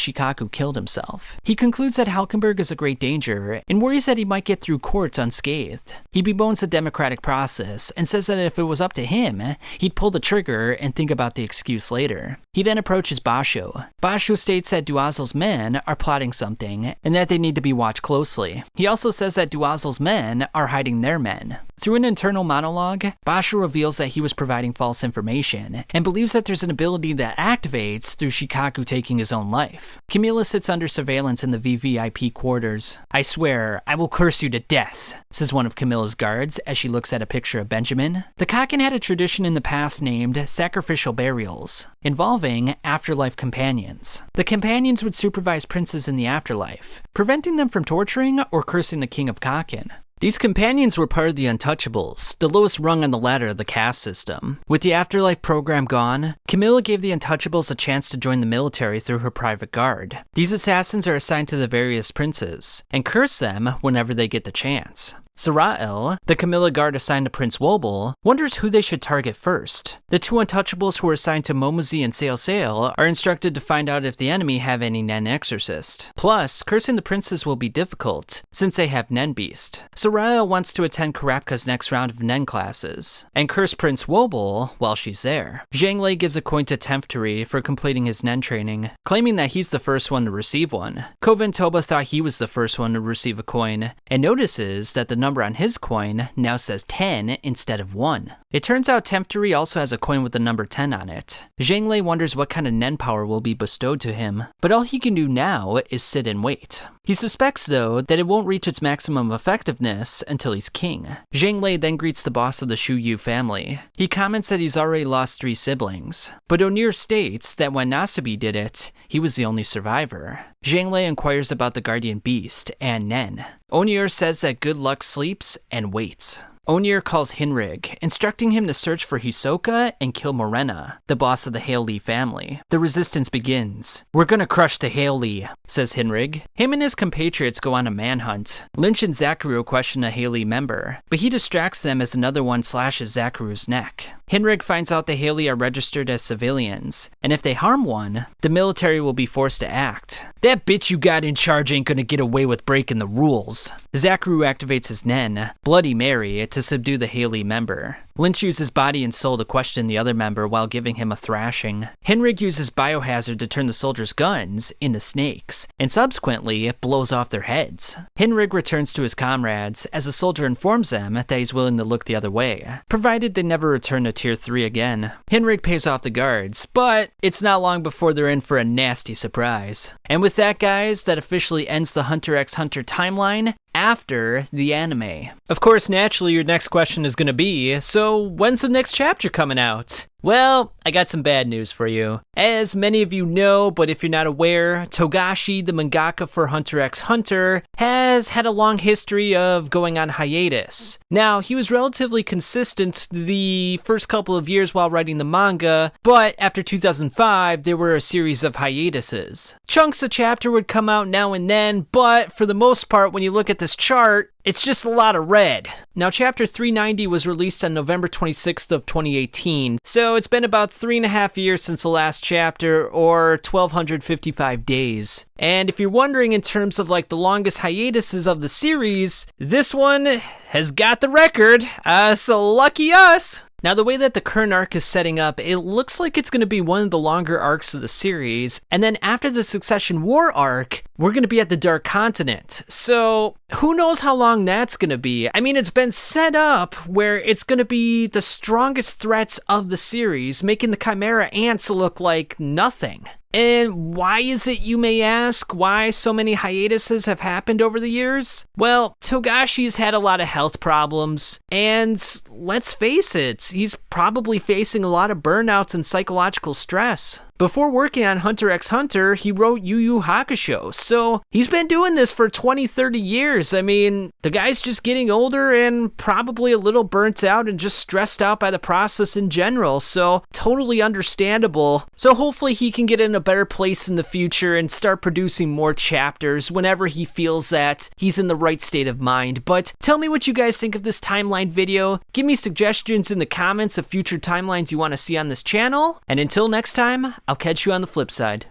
Speaker 1: Shikaku killed himself. He concludes that Halkenberg is a great danger and worries that he might get through courts unscathed. He bemoans the democratic process and says that if it was up to him, he'd pull the trigger and think about the excuse later. He then approaches Basho. Basho states that Duazel's men are plotting something and that they need to be watched closely. He also says that Duazel's men are hiding their men. Through an internal monologue, Basho reveals that he was providing false information and believes that there's an ability that activates through Shikaku taking his own life. Camilla sits under surveillance in the VVIP quarters. "I swear, I will curse you to death," says one of Camilla's guards as she looks at a picture of Benjamin. The Kaken had a tradition in the past named sacrificial burials, involving afterlife companions. The companions would supervise princes in the afterlife, preventing them from torturing or cursing the king of Kaken. These companions were part of the Untouchables, the lowest rung on the ladder of the caste system. With the afterlife program gone, Camilla gave the Untouchables a chance to join the military through her private guard. These assassins are assigned to the various princes, and curse them whenever they get the chance. Sarael, the Camilla guard assigned to Prince Wobel, wonders who they should target first. The 2 Untouchables who are assigned to Momozi and Sail are instructed to find out if the enemy have any Nen Exorcist. Plus, cursing the princes will be difficult, since they have Nen Beast. Sarael wants to attend Karapka's next round of Nen classes, and curse Prince Wobel while she's there. Zhanglei gives a coin to Temftari for completing his Nen training, claiming that he's the first one to receive one. Koven Toba thought he was the first one to receive a coin, and notices that the number on his coin now says 10 instead of 1. It turns out Temftari also has a coin with the number 10 on it. Zhanglei wonders what kind of Nen power will be bestowed to him, but all he can do now is sit and wait. He suspects, though, that it won't reach its maximum effectiveness until he's king. Zhanglei then greets the boss of the Shuyu family. He comments that he's already lost 3 siblings, but Onir states that when Nasubi did it, he was the only survivor. Zhanglei inquires about the guardian beast and Nen. Onir says that good luck sleeps and waits. Onir calls Hinrig, instructing him to search for Hisoka and kill Morena, the boss of the Hailey family. The resistance begins. "We're gonna crush the Hailey," says Hinrig. Him and his compatriots go on a manhunt. Lynch and Zakaru question a Hailey member, but he distracts them as another one slashes Zakaru's neck. Hinrig finds out the Hailey are registered as civilians, and if they harm one, the military will be forced to act. "That bitch you got in charge ain't gonna get away with breaking the rules." Zakaru activates his Nen, Bloody Mary, to subdue the Hailey member. Lynch uses body and soul to question the other member while giving him a thrashing. Hinrig uses biohazard to turn the soldiers' guns into snakes, and subsequently blows off their heads. Hinrig returns to his comrades as a soldier informs them that he's willing to look the other way, provided they never return to Tier 3 again. Hinrig pays off the guards, but it's not long before they're in for a nasty surprise. And with that, guys, that officially ends the Hunter x Hunter timeline after the anime. Of course, naturally, your next question is going to be, so when's the next chapter coming out? Well, I got some bad news for you. As many of you know, but if you're not aware, Togashi, the mangaka for Hunter x Hunter, has had a long history of going on hiatus. Now, he was relatively consistent the first couple of years while writing the manga, but after 2005, there were a series of hiatuses. Chunks of chapter would come out now and then, but for the most part, when you look at this chart, it's just a lot of red. Now, chapter 390 was released on November 26th of 2018, so it's been about 3.5 years since the last chapter, or 1,255 days. And if you're wondering in terms of like the longest hiatuses of the series, this one has got the record, so lucky us. Now, the way that the current arc is setting up, it looks like it's going to be one of the longer arcs of the series, and then after the Succession War arc, we're going to be at the Dark Continent. So, who knows how long that's going to be? I mean, it's been set up where it's going to be the strongest threats of the series, making the Chimera Ants look like nothing. And why is it, you may ask, why so many hiatuses have happened over the years? Well, Togashi's had a lot of health problems, and let's face it, he's probably facing a lot of burnouts and psychological stress. Before working on Hunter x Hunter, he wrote Yu Yu Hakusho, so he's been doing this for 20-30 years. I mean, the guy's just getting older and probably a little burnt out and just stressed out by the process in general, so totally understandable. So hopefully he can get in a better place in the future and start producing more chapters whenever he feels that he's in the right state of mind. But tell me what you guys think of this timeline video. Give me suggestions in the comments of future timelines you want to see on this channel, and until next time, I'll catch you on the flip side.